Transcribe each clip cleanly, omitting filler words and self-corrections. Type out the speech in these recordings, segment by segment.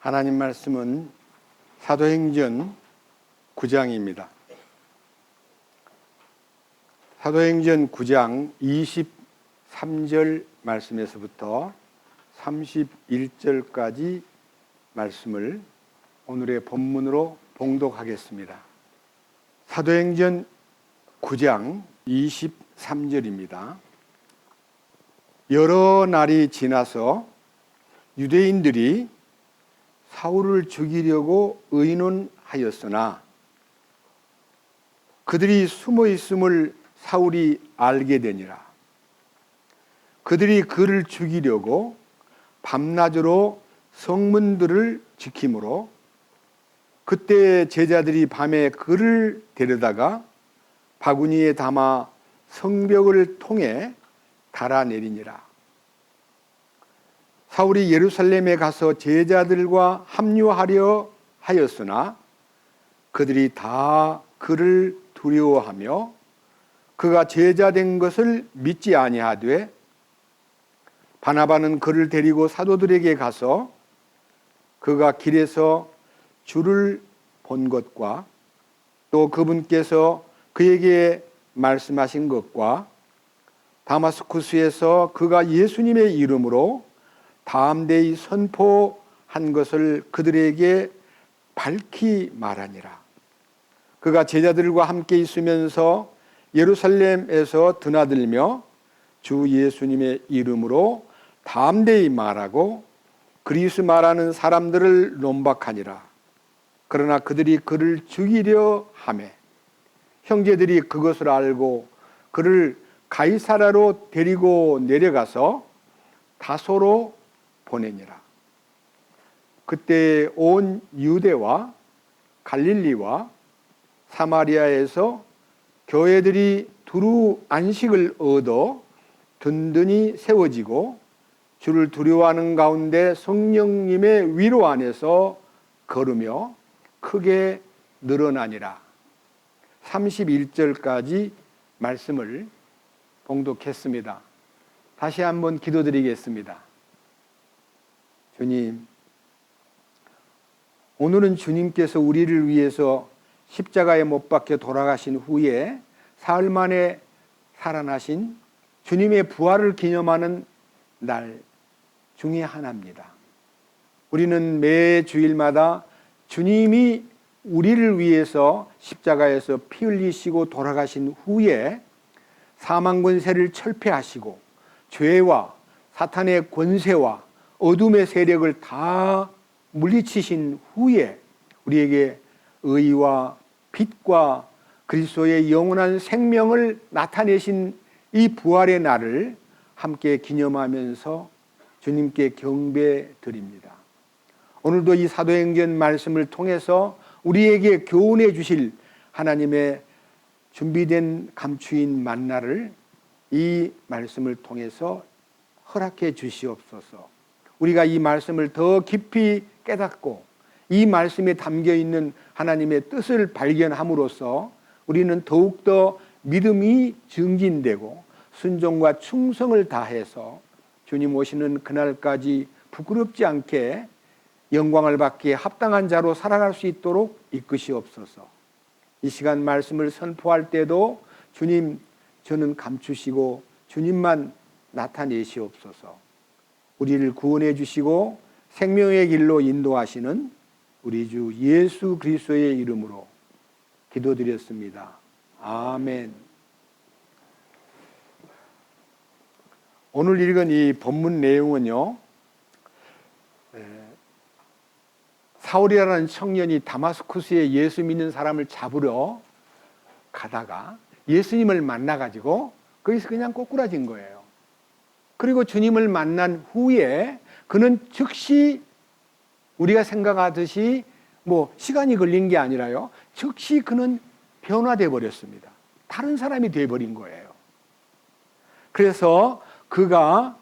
하나님 말씀은 사도행전 9장입니다. 사도행전 9장 23절 말씀에서부터 31절까지 말씀을 오늘의 본문으로 봉독하겠습니다. 사도행전 9장 23절입니다. 여러 날이 지나서 유대인들이 사울을 죽이려고 의논하였으나 그들이 숨어 있음을 사울이 알게 되니라. 그들이 그를 죽이려고 밤낮으로 성문들을 지키므로 그때 제자들이 밤에 그를 데려다가 바구니에 담아 성벽을 통해 달아내리니라. 사울이 예루살렘에 가서 제자들과 합류하려 하였으나 그들이 다 그를 두려워하며 그가 제자된 것을 믿지 아니하되 바나바는 그를 데리고 사도들에게 가서 그가 길에서 주를 본 것과 또 그분께서 그에게 말씀하신 것과 다마스쿠스에서 그가 예수님의 이름으로 담대히 선포한 것을 그들에게 밝히 말하니라. 그가 제자들과 함께 있으면서 예루살렘에서 드나들며 주 예수님의 이름으로 담대히 말하고 그리스 말하는 사람들을 논박하니라. 그러나 그들이 그를 죽이려 하매 형제들이 그것을 알고 그를 가이사라로 데리고 내려가서 다소로 보내니라. 그때 온 유대와 갈릴리와 사마리아에서 교회들이 두루 안식을 얻어 든든히 세워지고 주를 두려워하는 가운데 성령님의 위로 안에서 걸으며 크게 늘어나니라. 31절까지 말씀을 봉독했습니다. 다시 한번 기도드리겠습니다. 주님, 오늘은 주님께서 우리를 위해서 십자가에 못 박혀 돌아가신 후에 사흘 만에 살아나신 주님의 부활을 기념하는 날 중에 하나입니다. 우리는 매 주일마다 주님이 우리를 위해서 십자가에서 피 흘리시고 돌아가신 후에 사망 권세를 철폐하시고 죄와 사탄의 권세와 어둠의 세력을 다 물리치신 후에 우리에게 의와 빛과 그리스도의 영원한 생명을 나타내신 이 부활의 날을 함께 기념하면서 주님께 경배 드립니다. 오늘도 이 사도행전 말씀을 통해서 우리에게 교훈해 주실 하나님의 준비된 감추인 만나를 이 말씀을 통해서 허락해 주시옵소서. 우리가 이 말씀을 더 깊이 깨닫고 이 말씀에 담겨 있는 하나님의 뜻을 발견함으로써 우리는 더욱더 믿음이 증진되고 순종과 충성을 다해서 주님 오시는 그날까지 부끄럽지 않게 영광을 받기에 합당한 자로 살아갈 수 있도록 이끄시옵소서. 이 시간 말씀을 선포할 때도 주님, 저는 감추시고 주님만 나타내시옵소서. 우리를 구원해 주시고 생명의 길로 인도하시는 우리 주 예수 그리스도의 이름으로 기도드렸습니다. 아멘. 오늘 읽은 이 본문 내용은요, 사울이라는 청년이 다마스쿠스에 예수 믿는 사람을 잡으러 가다가 예수님을 만나가지고 거기서 그냥 꼬꾸라진 거예요. 그리고 주님을 만난 후에 그는 즉시 우리가 생각하듯이 시간이 걸린 게 아니라요, 즉시 그는 변화돼 버렸습니다. 다른 사람이 돼 버린 거예요. 그래서 그가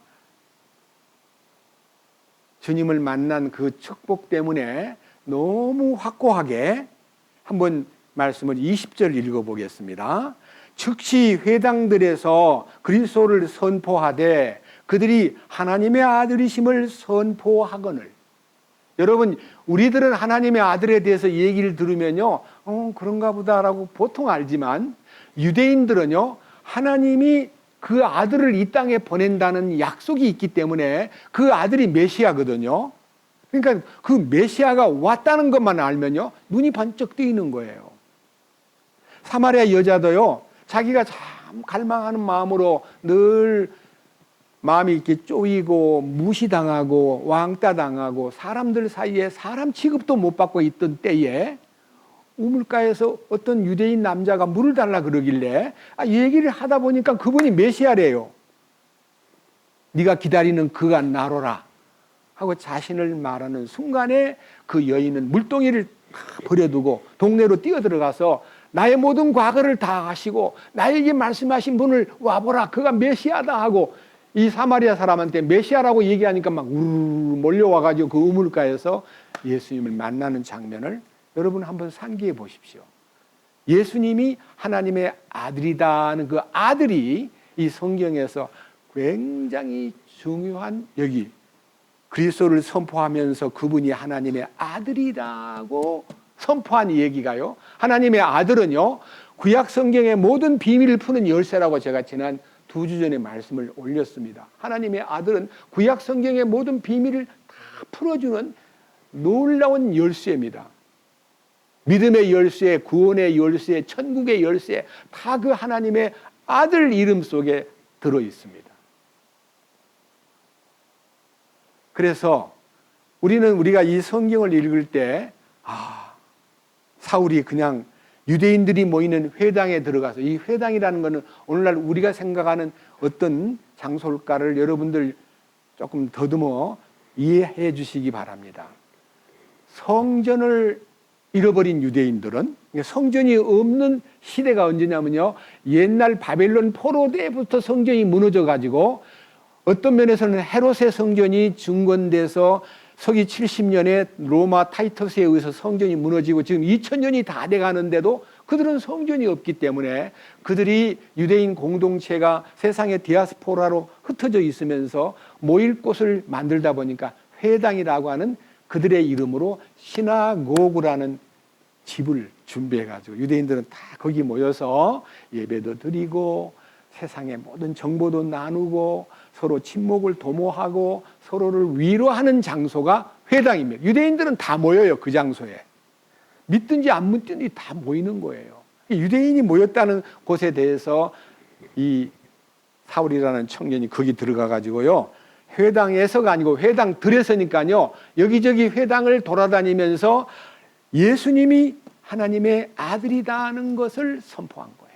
주님을 만난 그 축복 때문에 너무 확고하게 한번 말씀을 20절 읽어보겠습니다. 즉시 회당들에서 그리스도를 선포하되 그들이 하나님의 아들이심을 선포하거늘. 여러분, 우리들은 하나님의 아들에 대해서 얘기를 들으면요, 그런가 보다라고 보통 알지만, 유대인들은요, 하나님이 그 아들을 이 땅에 보낸다는 약속이 있기 때문에 그 아들이 메시아거든요. 그러니까 그 메시아가 왔다는 것만 알면요, 눈이 번쩍 뜨이는 거예요. 사마리아 여자도요, 자기가 참 갈망하는 마음으로 늘 마음이 이렇게 쪼이고 무시당하고 왕따당하고 사람들 사이에 사람 취급도 못 받고 있던 때에 우물가에서 어떤 유대인 남자가 물을 달라 그러길래 얘기를 하다 보니까 그분이 메시아래요. 네가 기다리는 그가 나로라 하고 자신을 말하는 순간에 그 여인은 물동이를 버려두고 동네로 뛰어들어가서 나의 모든 과거를 다 아시고 나에게 말씀하신 분을 와보라, 그가 메시아다 하고 이 사마리아 사람한테 메시아라고 얘기하니까 막 우르르 몰려와가지고 그 우물가에서 예수님을 만나는 장면을 여러분 한번 상기해 보십시오. 예수님이 하나님의 아들이다는 그 아들이 이 성경에서 굉장히 중요한, 여기 그리스도를 선포하면서 그분이 하나님의 아들이라고 선포한 얘기가요, 하나님의 아들은요 구약 성경의 모든 비밀을 푸는 열쇠라고 제가 지난 2주 전에 말씀을 올렸습니다. 하나님의 아들은 구약 성경의 모든 비밀을 다 풀어주는 놀라운 열쇠입니다. 믿음의 열쇠, 구원의 열쇠, 천국의 열쇠, 다 그 하나님의 아들 이름 속에 들어 있습니다. 그래서 우리가 이 성경을 읽을 때 사울이 그냥 유대인들이 모이는 회당에 들어가서, 이 회당이라는 것은 오늘날 우리가 생각하는 어떤 장소일까를 여러분들 조금 더듬어 이해해 주시기 바랍니다. 성전을 잃어버린 유대인들은, 성전이 없는 시대가 언제냐면요, 옛날 바벨론 포로 때부터 성전이 무너져 가지고 어떤 면에서는 헤롯의 성전이 중건돼서 서기 70년에 로마 타이터스에 의해서 성전이 무너지고 지금 2000년이 다 돼가는데도 그들은 성전이 없기 때문에 그들이 유대인 공동체가 세상의 디아스포라로 흩어져 있으면서 모일 곳을 만들다 보니까 회당이라고 하는 그들의 이름으로 시나고그라는 집을 준비해가지고 유대인들은 다 거기 모여서 예배도 드리고 세상의 모든 정보도 나누고 서로 친목을 도모하고 서로를 위로하는 장소가 회당입니다. 유대인들은 다 모여요. 그 장소에. 믿든지 안 믿든지 다 모이는 거예요. 유대인이 모였다는 곳에 대해서 이 사울이라는 청년이 거기 들어가 가지고요, 회당에서가 아니고 회당들에서니까요, 여기저기 회당을 돌아다니면서 예수님이 하나님의 아들이라는 것을 선포한 거예요.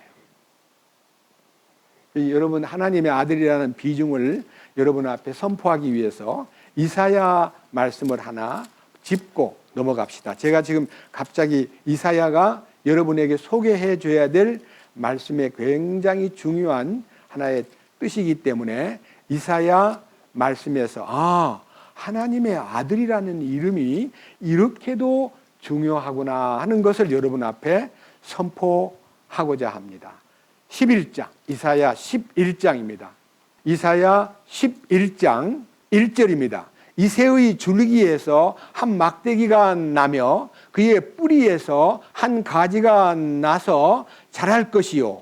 여러분, 하나님의 아들이라는 비중을 여러분 앞에 선포하기 위해서 이사야 말씀을 하나 짚고 넘어갑시다. 제가 지금 갑자기 이사야가 여러분에게 소개해 줘야 될 말씀의 굉장히 중요한 하나의 뜻이기 때문에 이사야 말씀에서 하나님의 아들이라는 이름이 이렇게도 중요하구나 하는 것을 여러분 앞에 선포하고자 합니다. 11장, 이사야 11장입니다. 이사야 11장 1절입니다. 이새의 줄기에서 한 막대기가 나며 그의 뿌리에서 한 가지가 나서 자랄 것이요,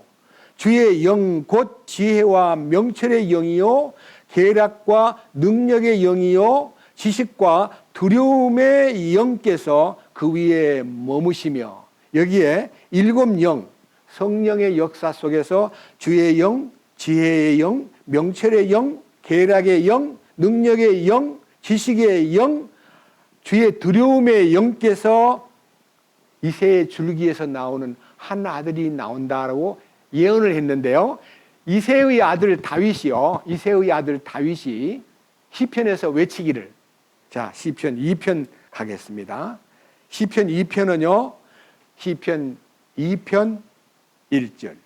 주의 영 곧 지혜와 명철의 영이요 계략과 능력의 영이요 지식과 두려움의 영께서 그 위에 머무시며, 여기에 7영, 성령의 역사 속에서 주의 영, 지혜의 영, 명철의 영, 계략의 영, 능력의 영, 지식의 영, 주의 두려움의 영께서 이새의 줄기에서 나오는 한 아들이 나온다라고 예언을 했는데요, 이새의 아들 다윗이요, 이새의 아들 다윗이 시편에서 외치기를, 자, 시편 2편 가겠습니다. 시편 2편은요, 시편 2편 1절.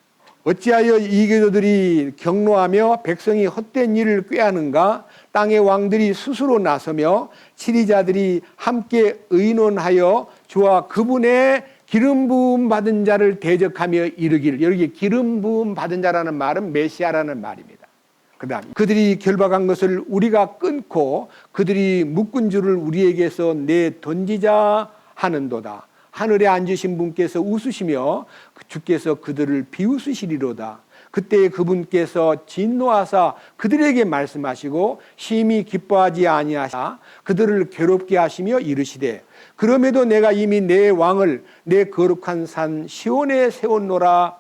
어찌하여 이교도들이 경노하며 백성이 헛된 일을 꾀하는가? 땅의 왕들이 스스로 나서며 치리자들이 함께 의논하여 주와 그분의 기름 부음 받은 자를 대적하며 이르기를. 여기 기름 부음 받은 자라는 말은 메시아라는 말입니다. 그다음 그들이 결박한 것을 우리가 끊고 그들이 묶은 줄을 우리에게서 내던지자 하는도다. 하늘에 앉으신 분께서 웃으시며 주께서 그들을 비웃으시리로다. 그때 그분께서 진노하사 그들에게 말씀하시고 심히 기뻐하지 아니하사 그들을 괴롭게 하시며 이르시되 그럼에도 내가 이미 내 왕을 내 거룩한 산 시온에 세웠노라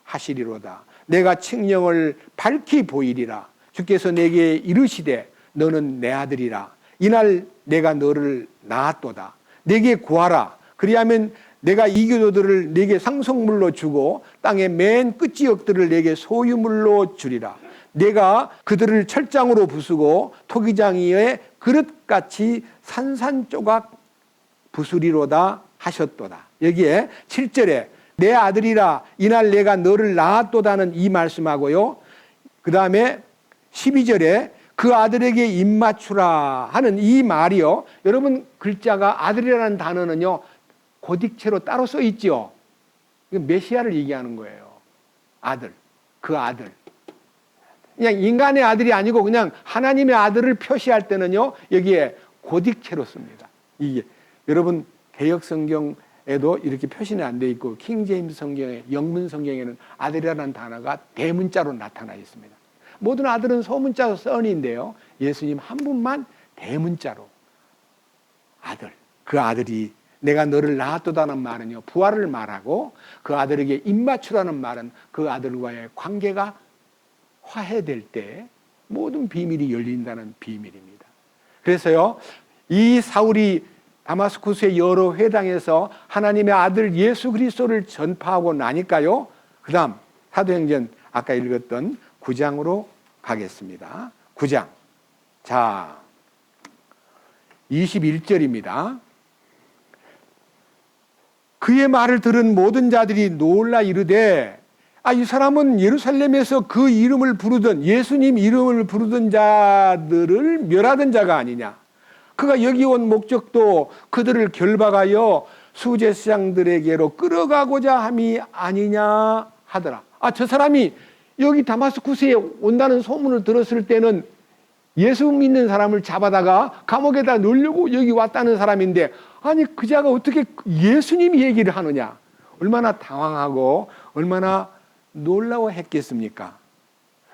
하시리로다. 내가 칙령을 밝히 보이리라. 주께서 내게 이르시되 너는 내 아들이라. 이날 내가 너를 낳았도다. 내게 구하라. 그리하면 내가 이교도들을 내게 상속물로 주고 땅의 맨 끝지역들을 내게 소유물로 주리라. 내가 그들을 철장으로 부수고 토기장 위에 그릇같이 산산조각 부수리로다 하셨도다. 여기에 7절에 내 아들이라 이날 내가 너를 낳았도다는 이 말씀하고요. 그 다음에 12절에 그 아들에게 입맞추라 하는 이 말이요. 여러분 글자가 아들이라는 단어는요. 고딕체로 따로 써 있죠. 메시아를 얘기하는 거예요. 아들, 그 아들. 그냥 인간의 아들이 아니고 그냥 하나님의 아들을 표시할 때는요. 여기에 고딕체로 씁니다. 이게 여러분 개역 성경에도 이렇게 표시는 안 돼 있고 킹 제임스 성경에 영문 성경에는 아들이라는 단어가 대문자로 나타나 있습니다. 모든 아들은 소문자 선인데요. 예수님 한 분만 대문자로 아들, 그 아들이 내가 너를 낳았도다는 말은요. 부활을 말하고 그 아들에게 입맞추라는 말은 그 아들과의 관계가 화해될 때 모든 비밀이 열린다는 비밀입니다. 그래서요. 이 사울이 다마스쿠스의 여러 회당에서 하나님의 아들 예수 그리스도를 전파하고 나니까요. 그 다음 사도행전 아까 읽었던 9장으로 가겠습니다. 9장. 자, 21절입니다. 그의 말을 들은 모든 자들이 놀라 이르되 이 사람은 예루살렘에서 그 이름을 부르던 예수님 이름을 부르던 자들을 멸하던 자가 아니냐. 그가 여기 온 목적도 그들을 결박하여 수제사장들에게로 끌어가고자 함이 아니냐 하더라. 저 사람이 여기 다마스쿠스에 온다는 소문을 들었을 때는 예수 믿는 사람을 잡아다가 감옥에다 넣으려고 여기 왔다는 사람인데 아니 그 자가 어떻게 예수님 얘기를 하느냐. 얼마나 당황하고 얼마나 놀라워했겠습니까.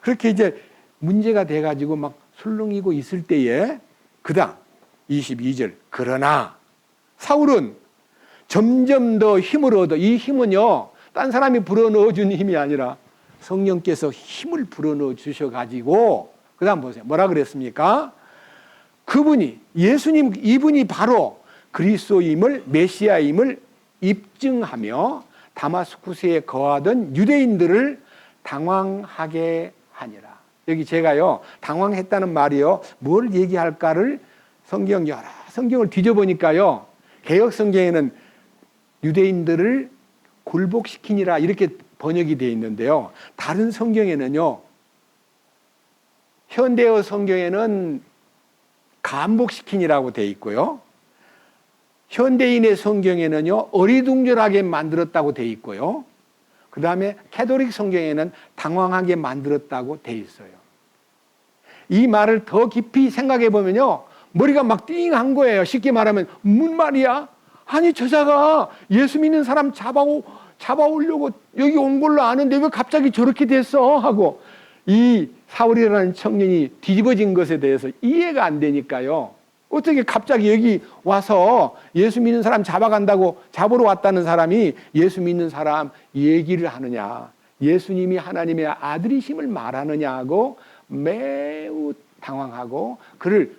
그렇게 이제 문제가 돼가지고 막 술렁이고 있을 때에 그 다음 22절 그러나 사울은 점점 더 힘을 얻어. 이 힘은요 딴 사람이 불어넣어 준 힘이 아니라 성령께서 힘을 불어넣어 주셔가지고 그 다음 보세요. 뭐라 그랬습니까? 그분이 예수님 이분이 바로 그리스도임을 메시아임을 입증하며 다마스쿠스에 거하던 유대인들을 당황하게 하니라. 여기 제가요 당황했다는 말이요 뭘 얘기할까를 여러 성경을 뒤져보니까요 개역 성경에는 유대인들을 굴복시키니라 이렇게 번역이 되어 있는데요. 다른 성경에는요 현대어 성경에는 감복시키니라고 되어 있고요. 현대인의 성경에는요 어리둥절하게 만들었다고 되어 있고요. 그 다음에 캐톨릭 성경에는 당황하게 만들었다고 되어 있어요. 이 말을 더 깊이 생각해 보면요 머리가 막 띵한 거예요. 쉽게 말하면 뭔 말이야? 아니 저자가 예수 믿는 사람 잡아오려고 여기 온 걸로 아는데 왜 갑자기 저렇게 됐어? 하고 이 사울이라는 청년이 뒤집어진 것에 대해서 이해가 안 되니까요. 어떻게 갑자기 여기 와서 예수 믿는 사람 잡아간다고 잡으러 왔다는 사람이 예수 믿는 사람 얘기를 하느냐. 예수님이 하나님의 아들이심을 말하느냐고 매우 당황하고 그를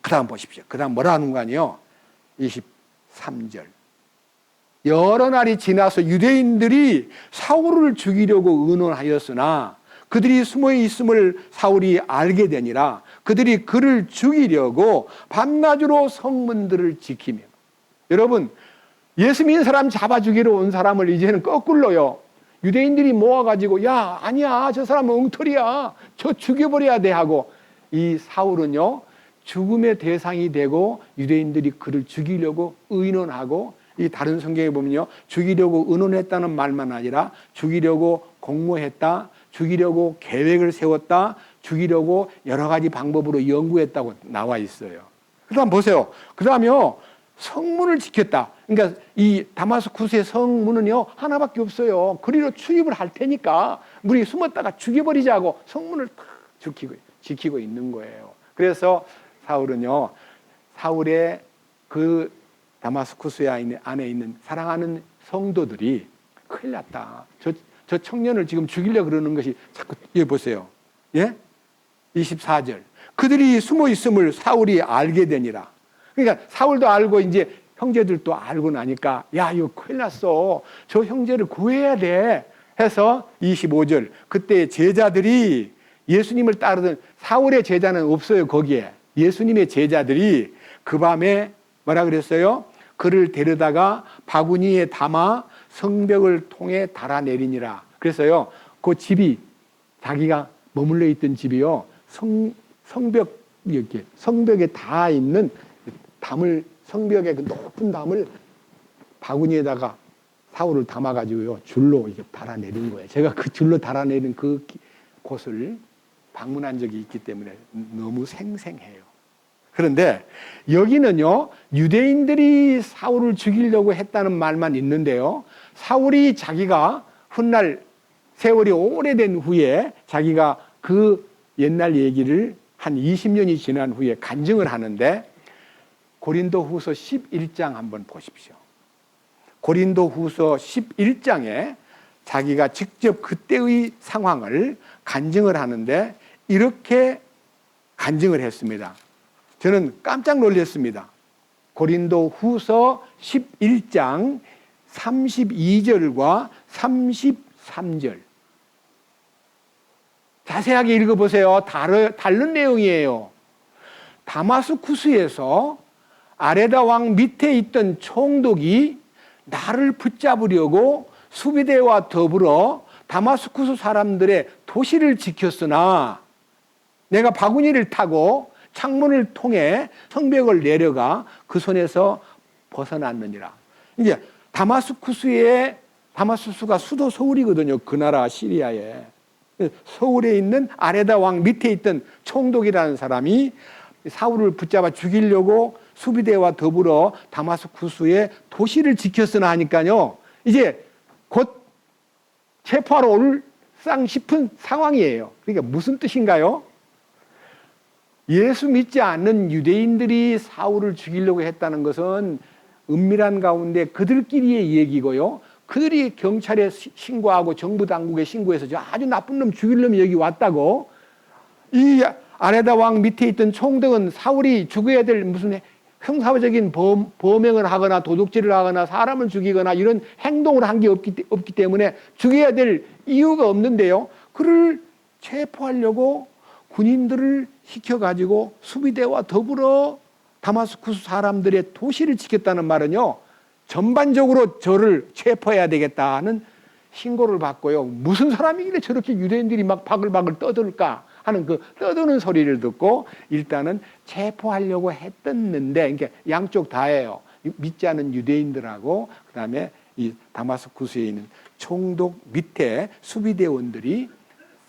그 다음 보십시오. 그 다음 뭐라 하는 거 아니에요? 23절. 여러 날이 지나서 유대인들이 사울을 죽이려고 의논하였으나 그들이 숨어 있음을 사울이 알게 되니라. 그들이 그를 죽이려고 밤낮으로 성문들을 지키며. 여러분 예수 믿는 사람 잡아 죽이러 온 사람을 이제는 거꾸로요. 유대인들이 모아가지고 야 아니야 저 사람은 엉터리야. 저 죽여버려야 돼 하고 이 사울은요. 죽음의 대상이 되고 유대인들이 그를 죽이려고 의논하고 이 다른 성경에 보면요. 죽이려고 의논했다는 말만 아니라 죽이려고 공모했다. 죽이려고 계획을 세웠다. 죽이려고 여러 가지 방법으로 연구했다고 나와 있어요. 그 다음 보세요. 그 다음에요, 성문을 지켰다. 그러니까 이 다마스쿠스의 성문은요, 하나밖에 없어요. 그리로 출입을 할 테니까 우리 숨었다가 죽여버리자고 성문을 탁 지키고 있는 거예요. 그래서 사울은요, 사울의 그 다마스쿠스 안에 있는 사랑하는 성도들이 큰일 났다. 저 청년을 지금 죽이려고 그러는 것이 자꾸, 여기 보세요. 예? 24절. 그들이 숨어 있음을 사울이 알게 되니라. 그러니까 사울도 알고 이제 형제들도 알고 나니까 야, 이거 큰일 났어. 저 형제를 구해야 돼. 해서 25절. 그때 제자들이 예수님을 따르던, 사울의 제자는 없어요, 거기에. 예수님의 제자들이 그 밤에 뭐라 그랬어요? 그를 데려다가 바구니에 담아 성벽을 통해 달아내리니라. 그래서요, 그 집이, 자기가 머물러 있던 집이요, 성벽에 다 있는 담을, 성벽의 그 높은 담을 바구니에다가 사울을 담아가지고요, 줄로 이렇게 달아내린 거예요. 제가 그 줄로 달아내린 그 곳을 방문한 적이 있기 때문에 너무 생생해요. 그런데 여기는요, 유대인들이 사울을 죽이려고 했다는 말만 있는데요, 사울이 자기가 훗날 세월이 오래된 후에 자기가 그 옛날 얘기를 한 20년이 지난 후에 간증을 하는데, 고린도후서 11장 한번 보십시오. 고린도후서 11장에 자기가 직접 그때의 상황을 간증을 하는데 이렇게 간증을 했습니다. 저는 깜짝 놀랐습니다. 고린도후서 11장 32절과 33절. 자세하게 읽어보세요. 다른 내용이에요. 다마스쿠스에서 아레다 왕 밑에 있던 총독이 나를 붙잡으려고 수비대와 더불어 다마스쿠스 사람들의 도시를 지켰으나 내가 바구니를 타고 창문을 통해 성벽을 내려가 그 손에서 벗어났느니라. 이제 다마스쿠스가 수도 서울이거든요. 그 나라 시리아에. 서울에 있는 아레다 왕 밑에 있던 총독이라는 사람이 사울을 붙잡아 죽이려고 수비대와 더불어 다마스쿠스의 도시를 지켰으나 하니까요, 이제 곧 체포하러 올상 싶은 상황이에요. 그러니까 무슨 뜻인가요? 예수 믿지 않는 유대인들이 사울을 죽이려고 했다는 것은 은밀한 가운데 그들끼리의 얘기고요, 그들이 경찰에 신고하고 정부 당국에 신고해서 아주 나쁜 놈 죽일 놈이 여기 왔다고, 이 아레다 왕 밑에 있던 총독은 사울이 죽어야 될 무슨 형사적인 범행을 하거나 도둑질을 하거나 사람을 죽이거나 이런 행동을 한 게 없기 때문에 죽여야 될 이유가 없는데요, 그를 체포하려고 군인들을 시켜가지고 수비대와 더불어 다마스쿠스 사람들의 도시를 지켰다는 말은요, 전반적으로 저를 체포해야 되겠다는 신고를 받고요, 무슨 사람이길래 저렇게 유대인들이 막 바글바글 떠들까 하는 그 떠드는 소리를 듣고 일단은 체포하려고 했었는데, 그러니까 양쪽 다예요. 믿지 않은 유대인들하고 그 다음에 이 다마스쿠스에 있는 총독 밑에 수비대원들이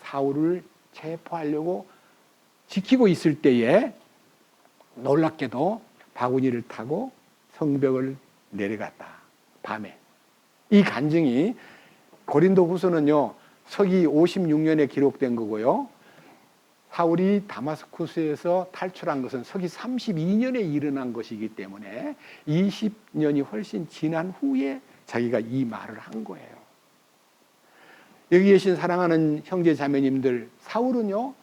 사울을 체포하려고 지키고 있을 때에 놀랍게도 바구니를 타고 성벽을 내려갔다. 밤에. 이 간증이 고린도후서는요, 서기 56년에 기록된 거고요, 사울이 다마스쿠스에서 탈출한 것은 서기 32년에 일어난 것이기 때문에 20년이 훨씬 지난 후에 자기가 이 말을 한 거예요. 여기 계신 사랑하는 형제 자매님들, 사울은요,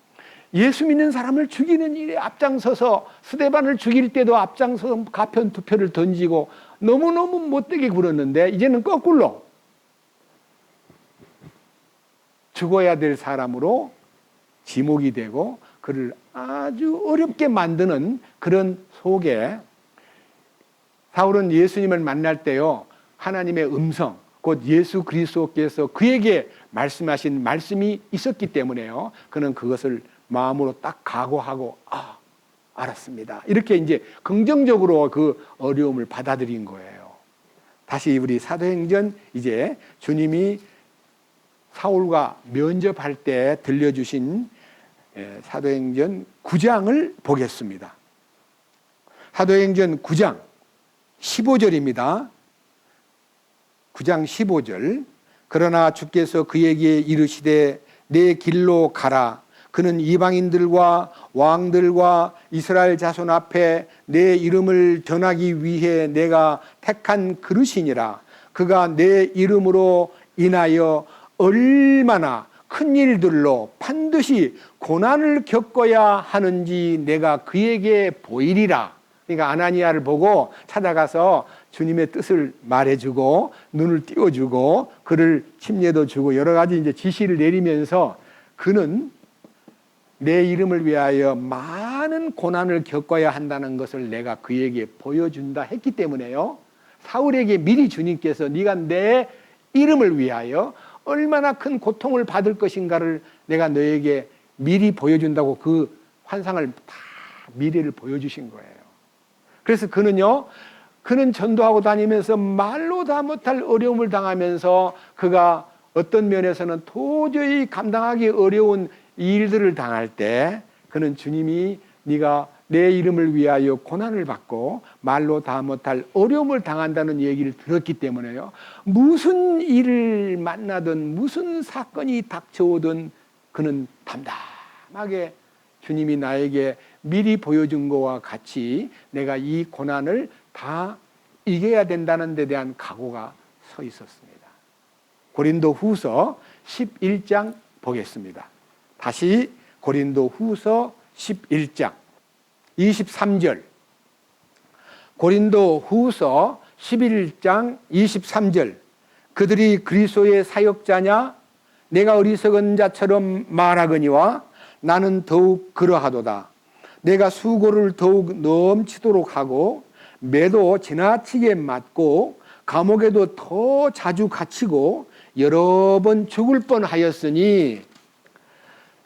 예수 믿는 사람을 죽이는 일에 앞장서서 스데반을 죽일 때도 앞장서서 가편 투표를 던지고 너무너무 못되게 굴었는데, 이제는 거꾸로 죽어야 될 사람으로 지목이 되고 그를 아주 어렵게 만드는 그런 속에, 사울은 예수님을 만날 때요, 하나님의 음성, 곧 예수 그리스도께서 그에게 말씀하신 말씀이 있었기 때문에요, 그는 그것을 마음으로 딱 각오하고 알았습니다, 이렇게 이제 긍정적으로 그 어려움을 받아들인 거예요. 다시 우리 사도행전, 이제 주님이 사울과 면접할 때 들려주신 사도행전 9장을 보겠습니다. 사도행전 9장 15절입니다. 9장 15절. 그러나 주께서 그에게 이르시되 내 길로 가라. 그는 이방인들과 왕들과 이스라엘 자손 앞에 내 이름을 전하기 위해 내가 택한 그릇이니라. 그가 내 이름으로 인하여 얼마나 큰 일들로 반드시 고난을 겪어야 하는지 내가 그에게 보이리라. 그러니까 아나니아를 보고 찾아가서 주님의 뜻을 말해주고 눈을 띄워주고 그를 침례도 주고 여러 가지 이제 지시를 내리면서 그는 내 이름을 위하여 많은 고난을 겪어야 한다는 것을 내가 그에게 보여준다 했기 때문에요. 사울에게 미리 주님께서 네가 내 이름을 위하여 얼마나 큰 고통을 받을 것인가를 내가 너에게 미리 보여준다고 그 환상을 다 미래를 보여주신 거예요. 그래서 그는 전도하고 다니면서 말로 다 못할 어려움을 당하면서 그가 어떤 면에서는 도저히 감당하기 어려운 일들을 당할 때 그는 주님이 네가 내 이름을 위하여 고난을 받고 말로 다 못할 어려움을 당한다는 얘기를 들었기 때문에요. 무슨 일을 만나든 무슨 사건이 닥쳐오든 그는 담담하게 주님이 나에게 미리 보여준 것과 같이 내가 이 고난을 다 이겨야 된다는 데 대한 각오가 서 있었습니다. 고린도 후서 11장 보겠습니다. 다시 고린도 후서 11장 23절. 고린도 후서 11장 23절. 그들이 그리스도의 사역자냐? 내가 어리석은 자처럼 말하거니와 나는 더욱 그러하도다. 내가 수고를 더욱 넘치도록 하고 매도 지나치게 맞고 감옥에도 더 자주 갇히고 여러 번 죽을 뻔하였으니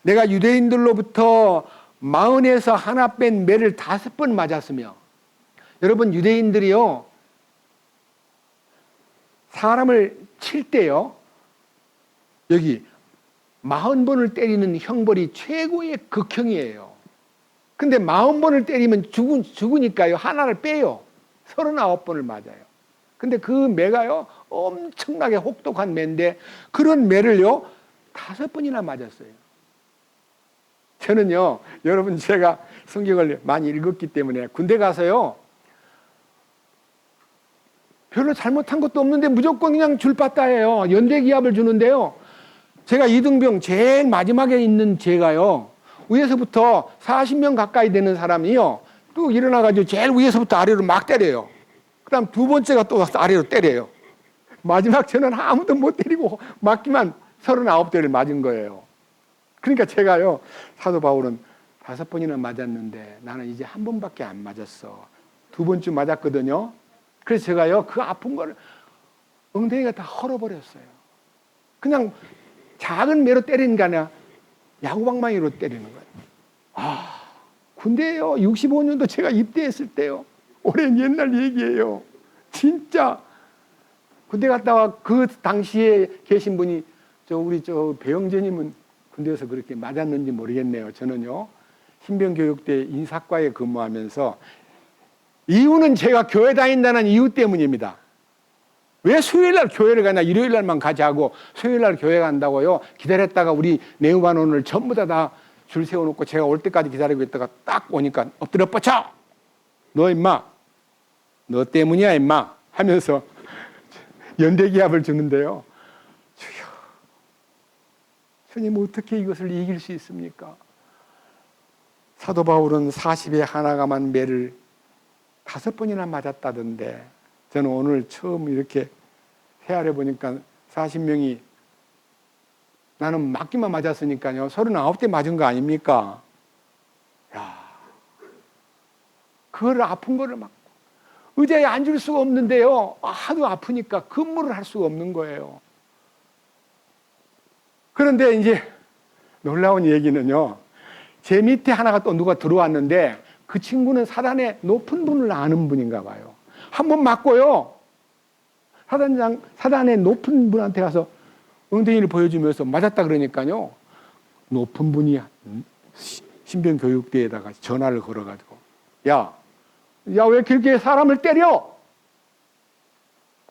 내가 유대인들로부터 40에서 하나 뺀 매를 5번 맞았으며. 여러분, 유대인들이요 사람을 칠 때요 여기 40번을 때리는 형벌이 최고의 극형이에요. 근데 40번을 때리면 죽으니까요 하나를 빼요. 39번을 맞아요. 근데 그 매가요 엄청나게 혹독한 매인데 그런 매를요 5번이나 맞았어요. 저는요 여러분 제가 성경을 많이 읽었기 때문에 군대 가서요 별로 잘못한 것도 없는데 무조건 그냥 줄바따예요. 연대기합을 주는데요. 제가 이등병 제일 마지막에 있는 제가요 위에서부터 40명 가까이 되는 사람이요 또 일어나가지고 제일 위에서부터 아래로 막 때려요. 그 다음 두 번째가 또 아래로 때려요. 마지막 저는 아무도 못 때리고 맞기만 39대를 맞은 거예요. 그러니까 제가요 사도 바울은 5번이나 맞았는데 나는 이제 1번밖에 안 맞았어. 2번쯤 맞았거든요. 그래서 제가요 그 아픈 거를 엉덩이가 다 헐어버렸어요. 그냥 작은 매로 때리는 게 아니라 야구방망이로 때리는 거예요. 군대에요 65년도 제가 입대했을 때요. 오랜 옛날 얘기예요. 진짜 군대 갔다 와 그 당시에 계신 분이 우리 배영재님은 군대에서 그렇게 맞았는지 모르겠네요. 저는요 신병교육대 인사과에 근무하면서 이유는 제가 교회 다닌다는 이유 때문입니다. 왜 수요일날 교회를 가냐? 일요일날만 가지 하고 수요일날 교회 간다고요. 기다렸다가 우리 내후반원을 전부 다 줄 세워놓고 제가 올 때까지 기다리고 있다가 딱 오니까 엎드려 뻗쳐! 너 임마! 너 때문이야 임마! 하면서 연대기합을 주는데요. 주여, 주님 어떻게 이것을 이길 수 있습니까? 사도 바울은 40에 하나가만 매를 5번이나 맞았다던데 저는 오늘 처음 이렇게 헤아려 보니까 40명이 나는 맞기만 맞았으니까요 39대 맞은 거 아닙니까? 야, 그걸 아픈 거를 막 의자에 앉을 수가 없는데요 하도 아프니까 근무를 할 수가 없는 거예요. 그런데 이제 놀라운 얘기는요 제 밑에 하나가 또 누가 들어왔는데 그 친구는 사단의 높은 분을 아는 분인가 봐요. 한 번 맞고요 사단의 높은 분한테 가서 엉덩이를 보여주면서 맞았다 그러니까요 높은 분이 신병교육대에다가 전화를 걸어가지고 야 왜 길게 사람을 때려?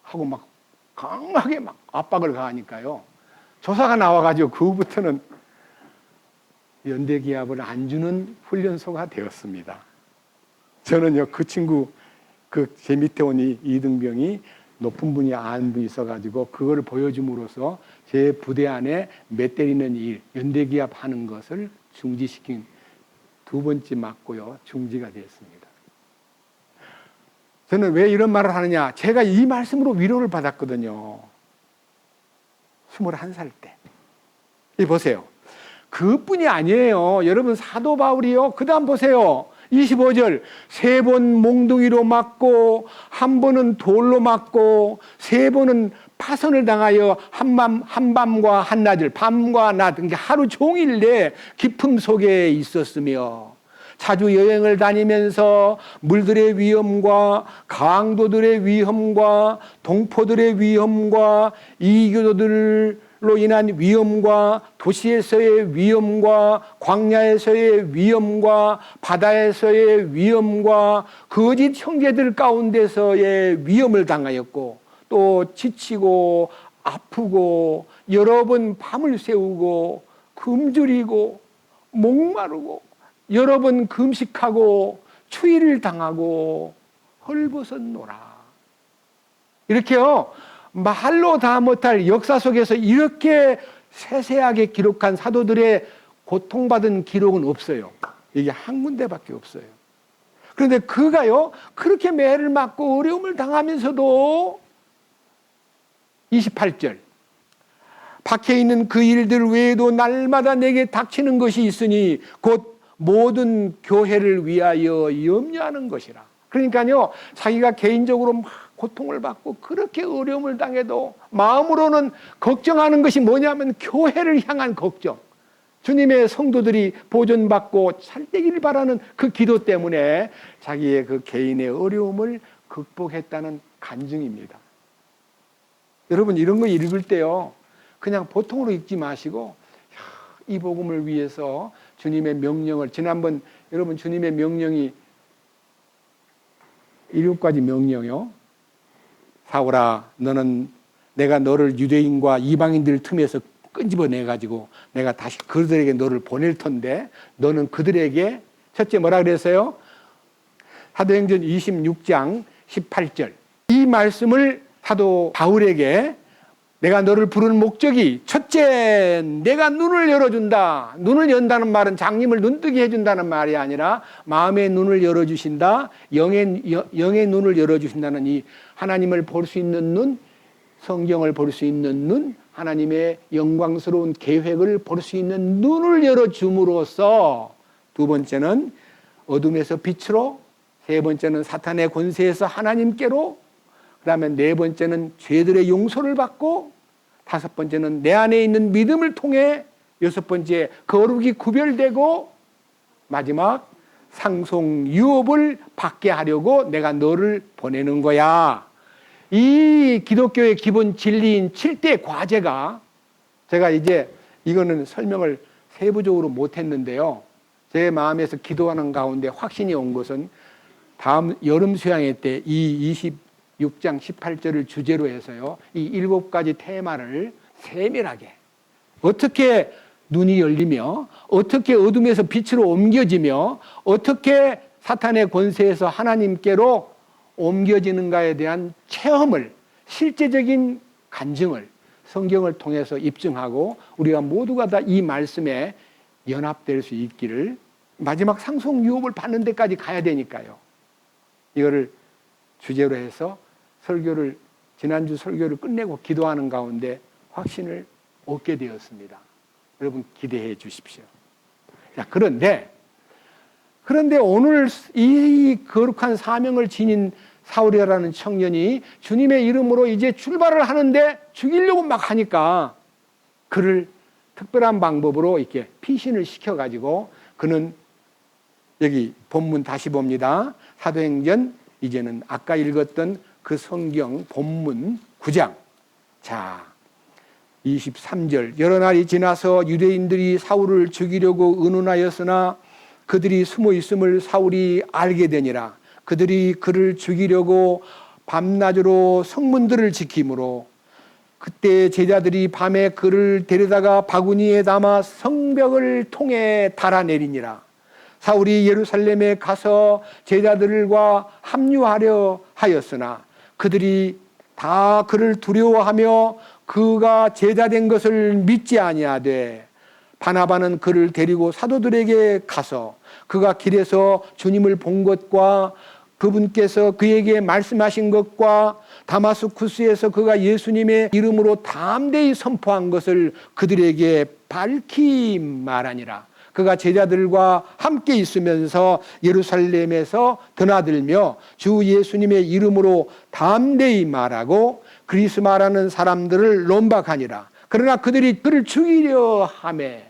하고 막 강하게 막 압박을 가하니까요. 조사가 나와가지고 그 후부터는 연대기합을 안 주는 훈련소가 되었습니다. 저는요, 그 친구, 제 밑에 온 이등병이 높은 분이 아는 분이 있어가지고 그거를 보여줌으로써 제 부대 안에 매 때리는 일, 연대기합 하는 것을 중지시킨 두 번째 맞고요, 중지가 됐습니다. 저는 왜 이런 말을 하느냐? 제가 이 말씀으로 위로를 받았거든요. 21살 때. 이 보세요. 그뿐이 아니에요. 여러분 사도 바울이요. 그 다음 보세요. 25절 3번 몽둥이로 맞고 1번은 돌로 맞고 3번은 파선을 당하여 한밤과 한낮을 밤과 낮 그러니까 하루 종일 내 깊음 속에 있었으며 자주 여행을 다니면서 물들의 위험과 강도들의 위험과 동포들의 위험과 이교도들로 인한 위험과 도시에서의 위험과 광야에서의 위험과 바다에서의 위험과 거짓 형제들 가운데서의 위험을 당하였고 또 지치고 아프고 여러 번 밤을 새우고 굶주리고 목마르고 여러 번 금식하고 추위를 당하고 헐벗었노라. 이렇게요. 말로 다 못할 역사 속에서 이렇게 세세하게 기록한 사도들의 고통받은 기록은 없어요. 이게 한 군데밖에 없어요. 그런데 그가요, 그렇게 매를 맞고 어려움을 당하면서도 28절 박해 있는 그 일들 외에도 날마다 내게 닥치는 것이 있으니 곧 모든 교회를 위하여 염려하는 것이라. 그러니까요, 자기가 개인적으로 막 고통을 받고 그렇게 어려움을 당해도 마음으로는 걱정하는 것이 뭐냐면 교회를 향한 걱정. 주님의 성도들이 보존받고 잘 되기를 바라는 그 기도 때문에 자기의 그 개인의 어려움을 극복했다는 간증입니다. 여러분 이런 거 읽을 때요, 그냥 보통으로 읽지 마시고 이 복음을 위해서 주님의 명령을, 지난번 여러분 주님의 명령이 7가지 명령이요. 사울아, 너는 내가 너를 유대인과 이방인들 틈에서 끈집어내가지고 내가 다시 그들에게 너를 보낼 텐데 너는 그들에게 첫째 뭐라 그랬어요? 사도행전 26장 18절. 이 말씀을 사도 바울에게 내가 너를 부르는 목적이 첫째 내가 눈을 열어준다. 눈을 연다는 말은 장님을 눈뜨게 해준다는 말이 아니라 마음의 눈을 열어주신다. 영의 눈을 열어주신다는 이 하나님을 볼 수 있는 눈, 성경을 볼 수 있는 눈, 하나님의 영광스러운 계획을 볼 수 있는 눈을 열어줌으로써 두 번째는 어둠에서 빛으로, 세 번째는 사탄의 권세에서 하나님께로, 그 다음에 네 번째는 죄들의 용서를 받고, 다섯 번째는 내 안에 있는 믿음을 통해, 여섯 번째 거룩이 구별되고, 마지막 상속 유업을 받게 하려고 내가 너를 보내는 거야. 이 기독교의 기본 진리인 7대 과제가, 제가 이제 이거는 설명을 세부적으로 못했는데요, 제 마음에서 기도하는 가운데 확신이 온 것은 다음 여름 수양회 때 이 26장 18절을 주제로 해서요, 이 7가지 테마를 세밀하게 어떻게 눈이 열리며 어떻게 어둠에서 빛으로 옮겨지며 어떻게 사탄의 권세에서 하나님께로 옮겨지는가에 대한 체험을, 실제적인 간증을 성경을 통해서 입증하고 우리가 모두가 다 이 말씀에 연합될 수 있기를, 마지막 상속 유업을 받는 데까지 가야 되니까요. 이거를 주제로 해서 설교를, 지난주 설교를 끝내고 기도하는 가운데 확신을 얻게 되었습니다. 여러분 기대해 주십시오. 자, 그런데 오늘 이 거룩한 사명을 지닌 사울이라는 청년이 주님의 이름으로 이제 출발을 하는데 죽이려고 막 하니까 그를 특별한 방법으로 이렇게 피신을 시켜가지고 그는, 여기 본문 다시 봅니다. 사도행전, 이제는 아까 읽었던 그 성경 본문 9장. 자, 23절 여러 날이 지나서 유대인들이 사울을 죽이려고 의논하였으나 그들이 숨어 있음을 사울이 알게 되니라. 그들이 그를 죽이려고 밤낮으로 성문들을 지키므로 그때 제자들이 밤에 그를 데려다가 바구니에 담아 성벽을 통해 달아내리니라. 사울이 예루살렘에 가서 제자들과 합류하려 하였으나 그들이 다 그를 두려워하며 그가 제자된 것을 믿지 아니하되 바나바는 그를 데리고 사도들에게 가서 그가 길에서 주님을 본 것과 그분께서 그에게 말씀하신 것과 다마스쿠스에서 그가 예수님의 이름으로 담대히 선포한 것을 그들에게 밝히 말하니라. 그가 제자들과 함께 있으면서 예루살렘에서 드나들며 주 예수님의 이름으로 담대히 말하고 그리스마라는 사람들을 논박하니라. 그러나 그들이 그를 죽이려 하매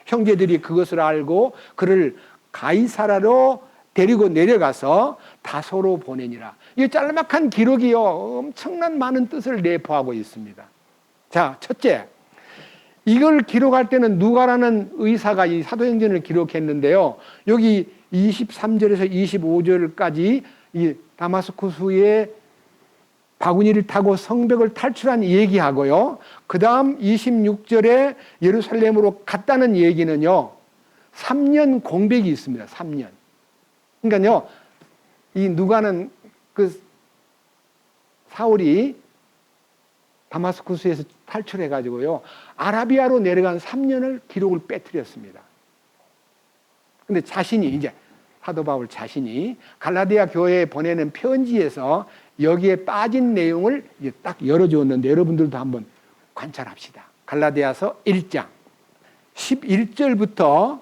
형제들이 그것을 알고 그를 가이사라로 데리고 내려가서 다소로 보내니라. 이 짤막한 기록이요 엄청난 많은 뜻을 내포하고 있습니다. 자, 첫째, 이걸 기록할 때는 누가라는 의사가 이 사도행전을 기록했는데요. 여기 23절에서 25절까지 이 다마스쿠스의 바구니를 타고 성벽을 탈출한 얘기하고요. 그 다음 26절에 예루살렘으로 갔다는 얘기는요. 3년 공백이 있습니다. 3년. 그러니까요. 이 누가는 그 사울이 다마스쿠스에서 탈출해가지고요. 아라비아로 내려간 3년을 기록을 빼뜨렸습니다. 근데 자신이 이제 사도 바울 자신이 갈라디아 교회에 보내는 편지에서 여기에 빠진 내용을 이제 딱 열어주었는데 여러분들도 한번 관찰합시다. 갈라디아서 1장 11절부터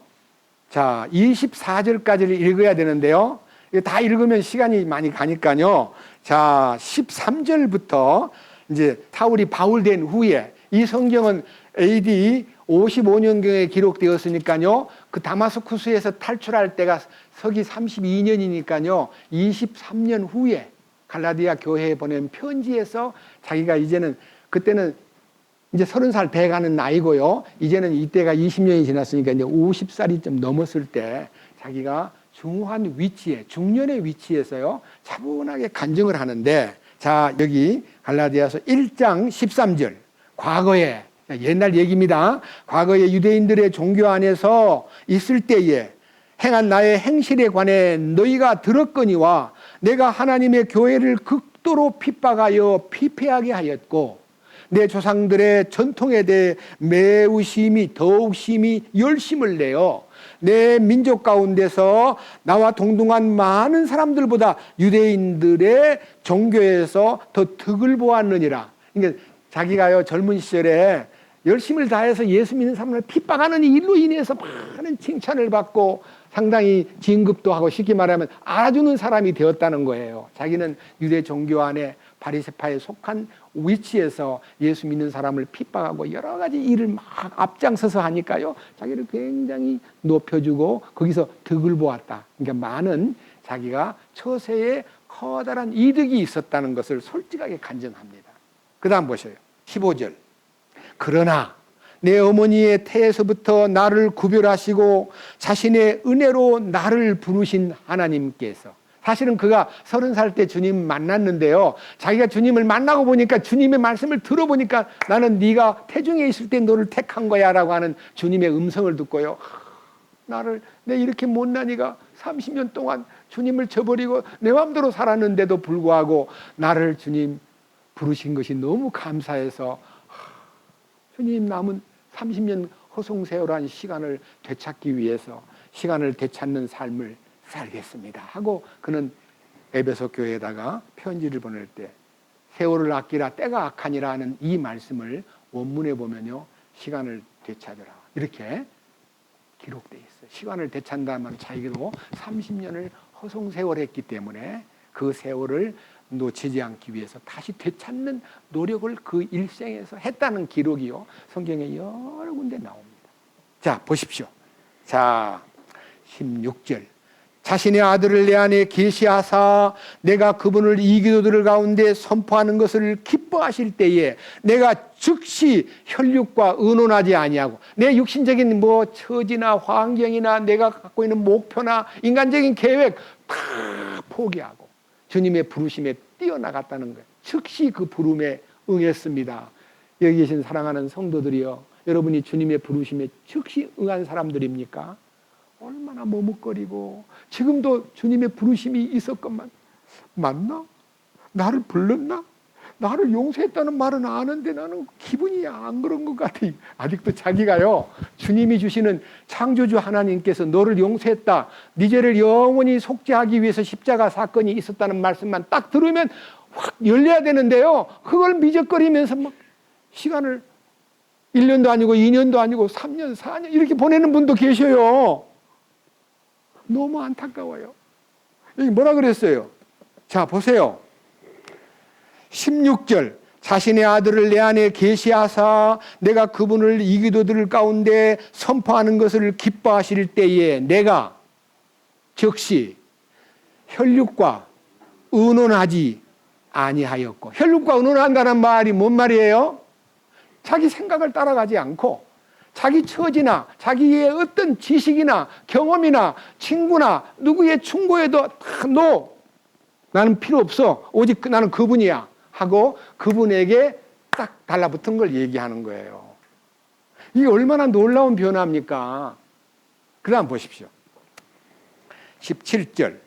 자 24절까지를 읽어야 되는데요. 다 읽으면 시간이 많이 가니까요. 자 13절부터 이제 사울이 바울된 후에 이 성경은 AD 55년경에 기록되었으니까요. 그 다마스쿠스에서 탈출할 때가 서기 32년이니까요. 23년 후에 갈라디아 교회에 보낸 편지에서 자기가 이제는 그때는 이제 30살 돼가는 나이고요. 이제는 이때가 20년이 지났으니까 이제 50살이 좀 넘었을 때 자기가 중후한 위치에 중년의 위치에서요. 차분하게 간증을 하는데 자 여기 갈라디아서 1장 13절 과거에 옛날 얘기입니다. 과거에 유대인들의 종교 안에서 있을 때에 행한 나의 행실에 관해 너희가 들었거니와 내가 하나님의 교회를 극도로 핍박하여 피폐하게 하였고 내 조상들의 전통에 대해 매우 더욱 심히 열심을 내어 내 민족 가운데서 나와 동등한 많은 사람들보다 유대인들의 종교에서 더 득을 보았느니라. 그러니까 자기가요 젊은 시절에 열심을 다해서 예수 믿는 사람을 핍박하는 일로 인해서 많은 칭찬을 받고 상당히 진급도 하고 쉽게 말하면 알아주는 사람이 되었다는 거예요. 자기는 유대 종교 안에 바리새파에 속한 위치에서 예수 믿는 사람을 핍박하고 여러 가지 일을 막 앞장서서 하니까요. 자기를 굉장히 높여주고 거기서 득을 보았다. 그러니까 많은 자기가 처세에 커다란 이득이 있었다는 것을 솔직하게 간증합니다. 그 다음 보셔요. 15절. 그러나 내 어머니의 태에서부터 나를 구별하시고 자신의 은혜로 나를 부르신 하나님께서 사실은 그가 30살 때 주님 만났는데요. 자기가 주님을 만나고 보니까 주님의 말씀을 들어보니까 나는 네가 태중에 있을 때 너를 택한 거야 라고 하는 주님의 음성을 듣고요. 내 이렇게 못난 이가 30년 동안 주님을 저버리고 내 마음대로 살았는데도 불구하고 나를 주님 부르신 것이 너무 감사해서 주님 남은 30년 허송세월한 시간을 되찾기 위해서 시간을 되찾는 삶을 살겠습니다 하고 그는 에베소 교회에다가 편지를 보낼 때 세월을 아끼라 때가 악하니라 하는 이 말씀을 원문에 보면요. 시간을 되찾으라 이렇게 기록되어 있어요. 시간을 되찾는다면 자기도 30년을 허송세월했기 때문에 그 세월을 놓치지 않기 위해서 다시 되찾는 노력을 그 일생에서 했다는 기록이요. 성경에 여러 군데 나옵니다. 자, 보십시오. 자, 16절. 자신의 아들을 내 안에 계시하사 내가 그분을 이기도들 가운데 선포하는 것을 기뻐하실 때에 내가 즉시 혈육과 의논하지 아니하고 내 육신적인 뭐 처지나 환경이나 내가 갖고 있는 목표나 인간적인 계획 다 포기하고 주님의 부르심에 뛰어나갔다는 거예요. 즉시 그 부름에 응했습니다. 여기 계신 사랑하는 성도들이여, 여러분이 주님의 부르심에 즉시 응한 사람들입니까? 얼마나 머뭇거리고 지금도 주님의 부르심이 있었건만 맞나? 나를 불렀나? 나를 용서했다는 말은 아는데 나는 기분이 안 그런 것 같아. 아직도 자기가요, 주님이 주시는 창조주 하나님께서 너를 용서했다, 네 죄를 영원히 속죄하기 위해서 십자가 사건이 있었다는 말씀만 딱 들으면 확 열려야 되는데요, 그걸 미적거리면서 막 시간을 1년도 아니고 2년도 아니고 3년 4년 이렇게 보내는 분도 계셔요. 너무 안타까워요. 여기 뭐라 그랬어요? 자, 보세요. 16절, 자신의 아들을 내 안에 계시하사 내가 그분을 이기도들 가운데 선포하는 것을 기뻐하실 때에 내가 즉시 혈육과 의논하지 아니하였고, 혈육과 의논한다는 말이 뭔 말이에요? 자기 생각을 따라가지 않고 자기 처지나 자기의 어떤 지식이나 경험이나 친구나 누구의 충고에도 다 나는 필요 없어, 오직 나는 그분이야 하고 그분에게 딱 달라붙은 걸 얘기하는 거예요. 이게 얼마나 놀라운 변화입니까? 그 다음 보십시오. 17절,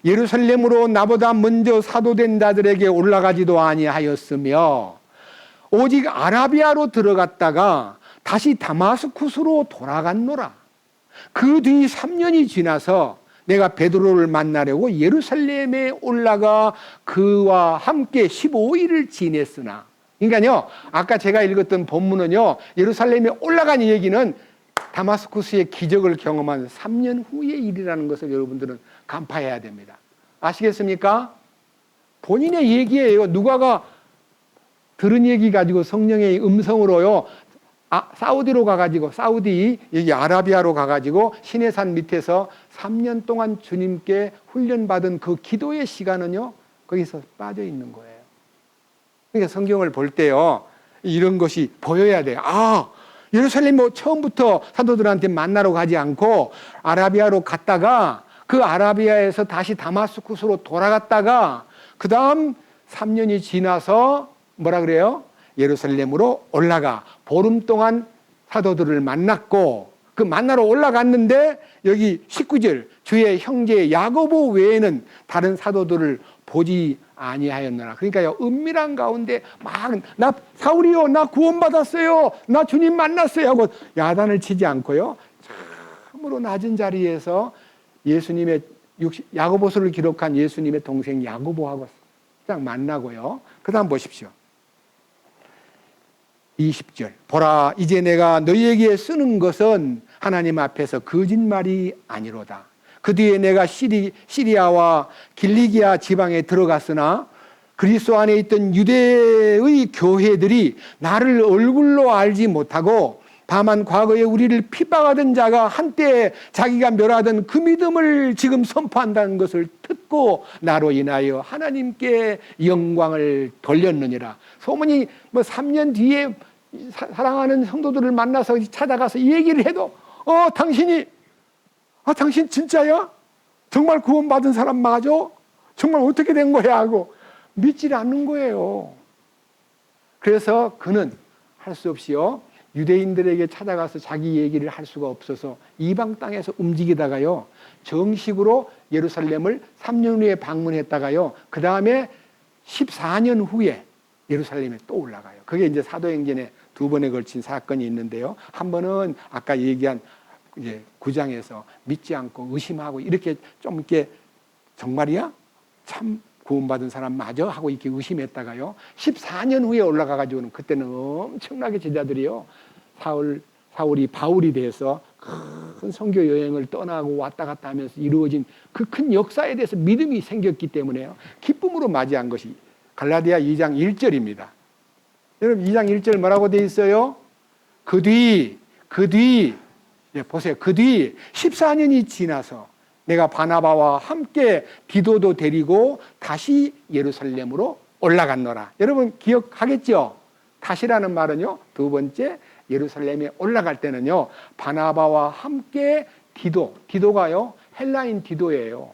예루살렘으로 나보다 먼저 사도된 자들에게 올라가지도 아니하였으며 오직 아라비아로 들어갔다가 다시 다마스쿠스로 돌아갔노라. 그 뒤 3년이 지나서 내가 베드로를 만나려고 예루살렘에 올라가 그와 함께 15일을 지냈으나, 그러니까요, 아까 제가 읽었던 본문은요, 예루살렘에 올라간 얘기는 다마스쿠스의 기적을 경험한 3년 후의 일이라는 것을 여러분들은 간파해야 됩니다. 아시겠습니까? 본인의 얘기예요. 누가가 들은 얘기 가지고 성령의 음성으로요, 사우디로 가가지고, 사우디 여기 아라비아로 가가지고 시내산 밑에서 3년 동안 주님께 훈련받은 그 기도의 시간은요, 거기서 빠져 있는 거예요. 그러니까 성경을 볼 때요, 이런 것이 보여야 돼요. 예루살렘 처음부터 사도들한테 만나러 가지 않고 아라비아로 갔다가 그 아라비아에서 다시 다마스쿠스로 돌아갔다가 그 다음 3년이 지나서 뭐라 그래요? 예루살렘으로 올라가 보름 동안 사도들을 만났고, 그 만나러 올라갔는데 여기 19절, 주의 형제 야고보 외에는 다른 사도들을 보지 아니하였느라. 그러니까요, 은밀한 가운데 막 나 사울이요, 나 구원받았어요, 나 주님 만났어요 하고 야단을 치지 않고요, 참으로 낮은 자리에서 예수님의 야고보서를 기록한 예수님의 동생 야고보하고 딱 만나고요. 그 다음 보십시오. 20절, 보라, 이제 내가 너희에게 쓰는 것은 하나님 앞에서 거짓말이 아니로다. 그 뒤에 내가 시리아와 길리기아 지방에 들어갔으나 그리스도 안에 있던 유대의 교회들이 나를 얼굴로 알지 못하고 다만 과거에 우리를 핍박하던 자가 한때 자기가 멸하던 그 믿음을 지금 선포한다는 것을 듣고 나로 인하여 하나님께 영광을 돌렸느니라. 소문이 3년 뒤에 사랑하는 성도들을 만나서 찾아가서 얘기를 해도 당신 진짜야? 정말 구원받은 사람 맞아? 정말 어떻게 된 거야? 하고 믿지 않는 거예요. 그래서 그는 할 수 없이요, 유대인들에게 찾아가서 자기 얘기를 할 수가 없어서 이방 땅에서 움직이다가요, 정식으로 예루살렘을 3년 후에 방문했다가요, 그 다음에 14년 후에 예루살렘에 또 올라가요. 그게 이제 사도행전에 2번에 걸친 사건이 있는데요. 한 번은 아까 얘기한 이제 9장에서 믿지 않고 의심하고 이렇게 좀 이렇게 정말이야? 참 구원받은 사람 맞아? 하고 이렇게 의심했다가요, 14년 후에 올라가가지고는 그때는 엄청나게 제자들이요, 사울이 바울이 돼서 큰 선교 여행을 떠나고 왔다 갔다 하면서 이루어진 그 큰 역사에 대해서 믿음이 생겼기 때문에요, 기쁨으로 맞이한 것이 갈라디아 2장 1절입니다. 여러분 2장 1절 뭐라고 돼 있어요? 그 뒤 보세요. 그 뒤 14년이 지나서 내가 바나바와 함께 디도도 데리고 다시 예루살렘으로 올라갔노라. 여러분 기억하겠죠? 다시라는 말은요, 두 번째 예루살렘에 올라갈 때는요, 바나바와 함께 디도가요 헬라인 디도예요.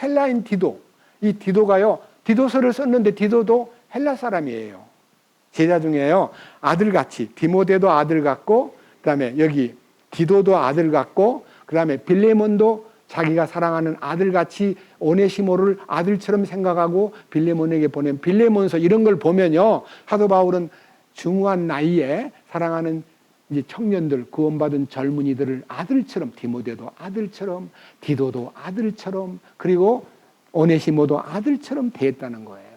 헬라인 디도. 이 디도가요, 디도서를 썼는데 디도도 헬라 사람이에요. 제자 중에요, 아들같이, 디모데도 아들 같고, 그 다음에 여기 디도도 아들 같고, 그 다음에 빌레몬도 자기가 사랑하는 아들같이 오네시모를 아들처럼 생각하고 빌레몬에게 보낸 빌레몬서, 이런 걸 보면요, 사도 바울은 중후한 나이에 사랑하는 이제 청년들, 구원받은 젊은이들을 아들처럼, 디모데도 아들처럼, 디도도 아들처럼, 그리고 오네시모도 아들처럼 대했다는 거예요.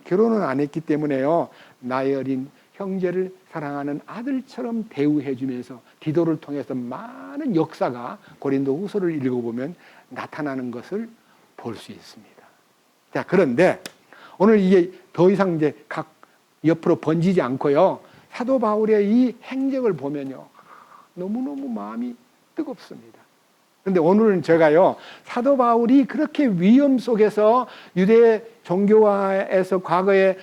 결혼은 안 했기 때문에요, 나이 어린 형제를 사랑하는 아들처럼 대우해 주면서 디도를 통해서 많은 역사가 고린도 후서를 읽어보면 나타나는 것을 볼 수 있습니다. 자, 그런데 오늘 이게 더 이상 이제 각 옆으로 번지지 않고요, 사도 바울의 이 행적을 보면요, 너무너무 마음이 뜨겁습니다. 그런데 오늘은 제가요, 사도 바울이 그렇게 위험 속에서 유대 종교화에서 과거에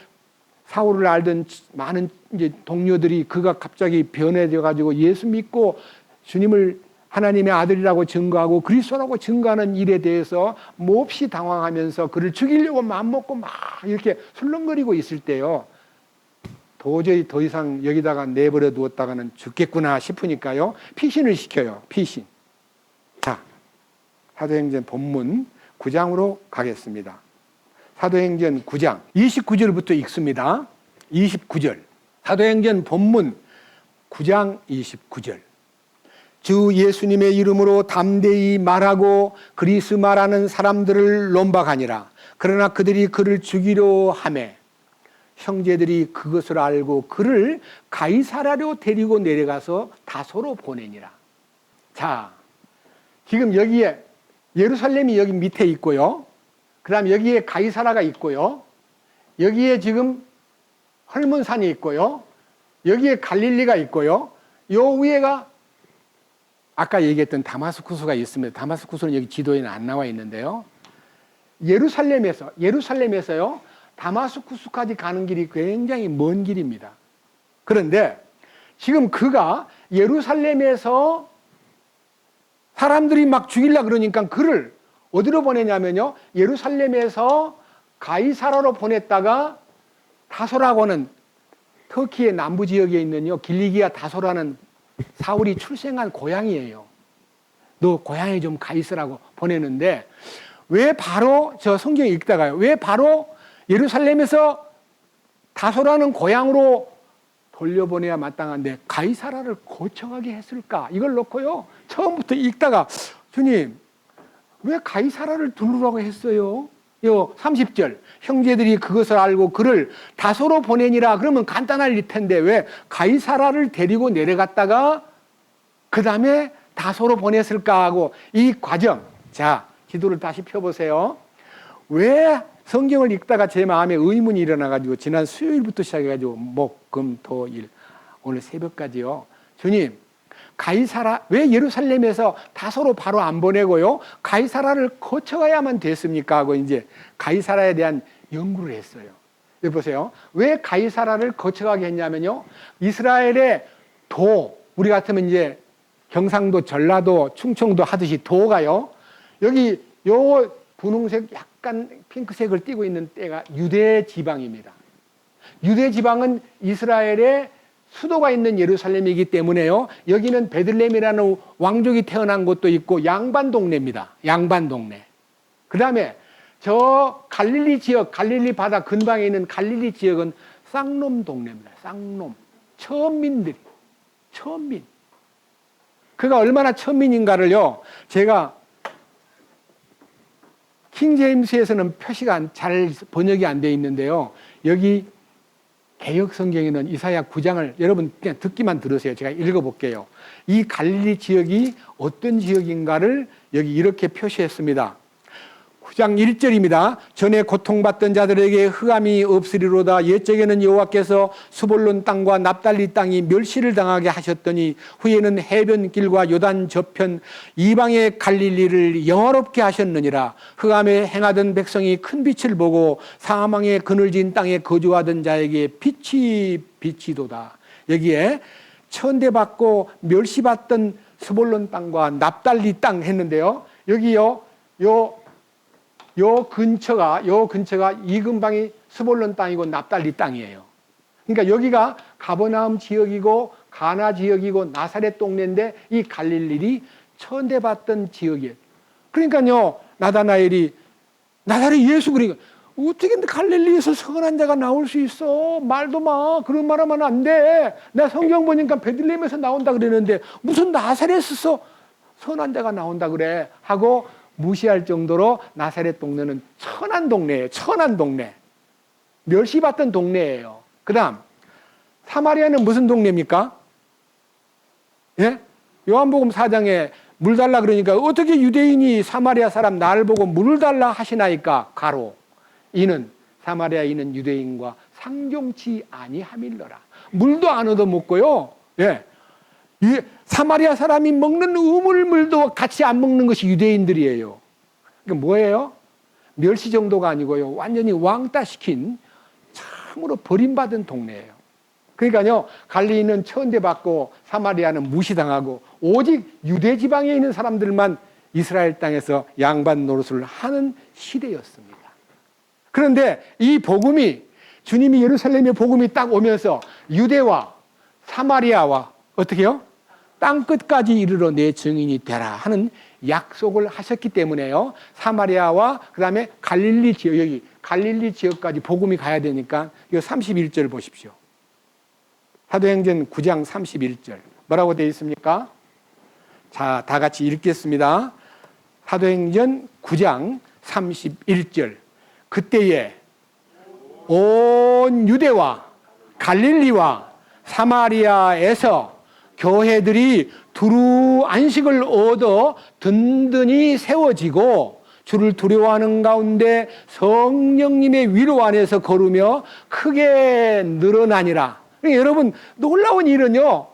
사울을 알던 많은 이제 동료들이 그가 갑자기 변해져 가지고 예수 믿고 주님을 하나님의 아들이라고 증거하고 그리스도라고 증거하는 일에 대해서 몹시 당황하면서 그를 죽이려고 마음먹고 막 이렇게 술렁거리고 있을 때요, 도저히 더 이상 여기다가 내버려 두었다가는 죽겠구나 싶으니까요, 피신을 시켜요. 피신. 자, 사도행전 본문 9장으로 가겠습니다. 사도행전 9장 29절부터 읽습니다. 29절. 사도행전 본문 9장 29절. 주 예수님의 이름으로 담대히 말하고 그리스 말하는 사람들을 논박하니라. 그러나 그들이 그를 죽이려 하매 형제들이 그것을 알고 그를 가이사랴로 데리고 내려가서 다소로 보내니라. 자, 지금 여기에 예루살렘이 여기 밑에 있고요, 그 다음 여기에 가이사라가 있고요, 여기에 지금 헐몬산이 있고요, 여기에 갈릴리가 있고요, 요 위에가 아까 얘기했던 다마스쿠스가 있습니다. 다마스쿠스는 여기 지도에는 안 나와 있는데요, 예루살렘에서요 다마스쿠스까지 가는 길이 굉장히 먼 길입니다. 그런데 지금 그가 예루살렘에서 사람들이 막 죽이려고 그러니까 그를 어디로 보내냐면요, 예루살렘에서 가이사라로 보냈다가 다소라고는 터키의 남부 지역에 있는 길리기아 다소라는 사울이 출생한 고향이에요. 너 고향에 좀 가 있으라고 보내는데, 왜 바로 저 성경 읽다가요, 왜 바로 예루살렘에서 다소라는 고향으로 돌려보내야 마땅한데 가이사라를 거쳐가게 했을까? 이걸 놓고요, 처음부터 읽다가 주님 왜 가이사라를 두르라고 했어요? 요 30절, 형제들이 그것을 알고 그를 다소로 보내니라. 그러면 간단할 텐데 왜 가이사라를 데리고 내려갔다가 그 다음에 다소로 보냈을까 하고 이 과정. 자, 기도를 다시 펴보세요. 왜 성경을 읽다가 제 마음에 의문이 일어나가지고 지난 수요일부터 시작해가지고 목, 금, 토, 일, 오늘 새벽까지요, 주님 가이사라 왜 예루살렘에서 다소로 바로 안 보내고요 가이사라를 거쳐가야만 됐습니까 하고 이제 가이사라에 대한 연구를 했어요. 여기 보세요. 왜 가이사라를 거쳐가게 했냐면요, 이스라엘의 도, 우리 같으면 이제 경상도, 전라도, 충청도 하듯이 도가요, 여기 요 분홍색 약간 핑크색을 띠고 있는 때가 유대 지방입니다. 유대 지방은 이스라엘의 수도가 있는 예루살렘이기 때문에요, 여기는 베들레헴이라는 왕족이 태어난 곳도 있고 양반 동네입니다. 양반 동네. 그 다음에 저 갈릴리 지역, 갈릴리 바다 근방에 있는 갈릴리 지역은 쌍놈 동네입니다. 쌍놈. 천민들이. 천민. 그가 얼마나 천민인가를요, 제가 킹제임스에서는 표시가 잘 번역이 안 돼 있는데요, 여기 개역 성경에는 이사야 9장을 여러분 그냥 듣기만 들으세요. 제가 읽어볼게요. 이 갈릴리 지역이 어떤 지역인가를 여기 이렇게 표시했습니다. 9장 1절입니다. 전에 고통받던 자들에게 흑암이 없으리로다. 옛적에는 여호와께서 스볼론 땅과 납달리 땅이 멸시를 당하게 하셨더니 후에는 해변길과 요단 저편 이방의 갈릴리를 영화롭게 하셨느니라. 흑암에 행하던 백성이 큰 빛을 보고 사망의 그늘진 땅에 거주하던 자에게 빛이 비치도다. 여기에 천대받고 멸시받던 스볼론 땅과 납달리 땅 했는데요. 여기요, 요 근처가 이 근방이 스볼론 땅이고 납달리 땅이에요. 그러니까 여기가 가버나움 지역이고 가나 지역이고 나사렛 동네인데 이 갈릴리이 천대받던 지역이에요. 그러니까요, 나다나엘이 나사렛 예수, 그러니까 어떻게 갈릴리에서 선한 자가 나올 수 있어? 말도 마. 그런 말 하면 안 돼. 나 성경 보니까 베들레헴에서 나온다 그랬는데 무슨 나사렛에서 선한 자가 나온다 그래 하고 무시할 정도로 나사렛 동네는 천한 동네예요. 천한 동네. 멸시받던 동네예요. 그 다음 사마리아는 무슨 동네입니까? 예? 요한복음 4장에 물 달라 그러니까 어떻게 유대인이 사마리아 사람 나를 보고 물을 달라 하시나이까? 가로. 이는 사마리아인은 유대인과 상종치 아니함일러라. 물도 안 얻어먹고요. 예. 사마리아 사람이 먹는 우물물도 같이 안 먹는 것이 유대인들이에요. 그러니까 뭐예요? 멸시 정도가 아니고요. 완전히 왕따시킨 참으로 버림받은 동네예요. 그러니까요, 갈릴리는 천대받고 사마리아는 무시당하고 오직 유대 지방에 있는 사람들만 이스라엘 땅에서 양반 노릇을 하는 시대였습니다. 그런데 이 복음이, 주님이 예루살렘의 복음이 딱 오면서 유대와 사마리아와 어떻게 해요? 땅 끝까지 이르러 내 증인이 되라 하는 약속을 하셨기 때문에요. 사마리아와 그 다음에 갈릴리 지역, 여기 갈릴리 지역까지 복음이 가야 되니까 이 31절 보십시오. 사도행전 9장 31절 뭐라고 되어 있습니까? 자, 다 같이 읽겠습니다. 사도행전 9장 31절 그때에 온 유대와 갈릴리와 사마리아에서 교회들이 두루 안식을 얻어 든든히 세워지고 주를 두려워하는 가운데 성령님의 위로 안에서 걸으며 크게 늘어나니라. 여러분, 놀라운 일은요,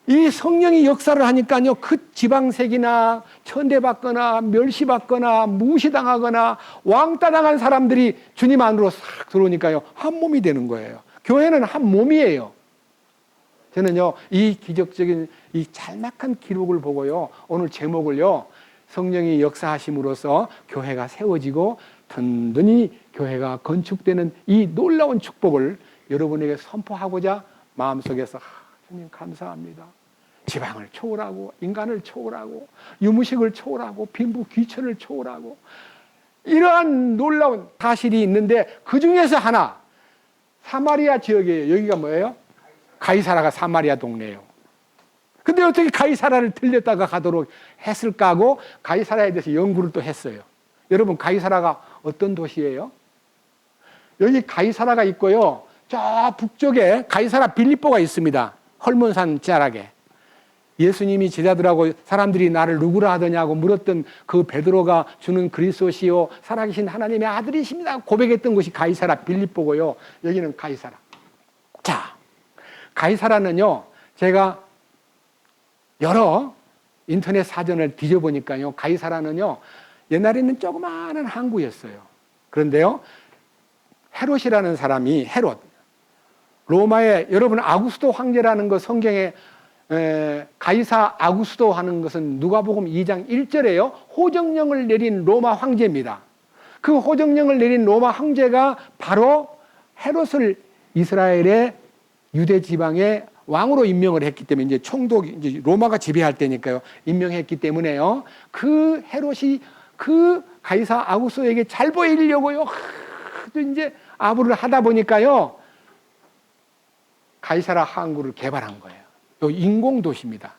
이 성령이 역사를 하니까요, 그 지방색이나 천대받거나 멸시받거나 무시당하거나 왕따당한 사람들이 주님 안으로 싹 들어오니까요, 한 몸이 되는 거예요. 교회는 한 몸이에요. 저는요, 이 기적적인 이 짤막한 기록을 보고요, 오늘 제목을요, 성령이 역사하심으로써 교회가 세워지고 든든히 교회가 건축되는 이 놀라운 축복을 여러분에게 선포하고자 마음속에서 주님 감사합니다. 지방을 초월하고 인간을 초월하고 유무식을 초월하고 빈부 귀천을 초월하고 이러한 놀라운 사실이 있는데 그 중에서 하나, 사마리아 지역이에요. 여기가 뭐예요? 가이사라가 사마리아 동네예요. 근데 어떻게 가이사라를 들렸다가 가도록 했을까 하고 가이사라에 대해서 연구를 또 했어요. 여러분, 가이사라가 어떤 도시예요? 여기 가이사라가 있고요, 저 북쪽에 가이사라 빌립보가 있습니다. 헐몬산 자락에. 예수님이 제자들하고 사람들이 나를 누구라 하더냐고 물었던 그 베드로가 주는 그리스도시요 살아계신 하나님의 아들이십니다 고백했던 곳이 가이사라 빌립보고요. 여기는 가이사라. 자, 가이사라는요, 제가 여러 인터넷 사전을 뒤져보니까요, 가이사라는요, 옛날에는 조그마한 항구였어요. 그런데요, 헤롯이라는 사람이, 헤롯, 로마의, 여러분 아구스도 황제라는 거 성경에 가이사 아구스도 하는 것은 누가복음 2장 1절에요. 호정령을 내린 로마 황제입니다. 그 호정령을 내린 로마 황제가 바로 헤롯을 이스라엘의 유대 지방의 왕으로 임명을 했기 때문에 이제 총독, 이제 로마가 지배할 때니까요, 임명했기 때문에요. 그 헤롯이 그 가이사 아구스도에게 잘 보이려고요, 이제 아부를 하다 보니까요, 가이사라 항구를 개발한 거예요. 인공도시입니다.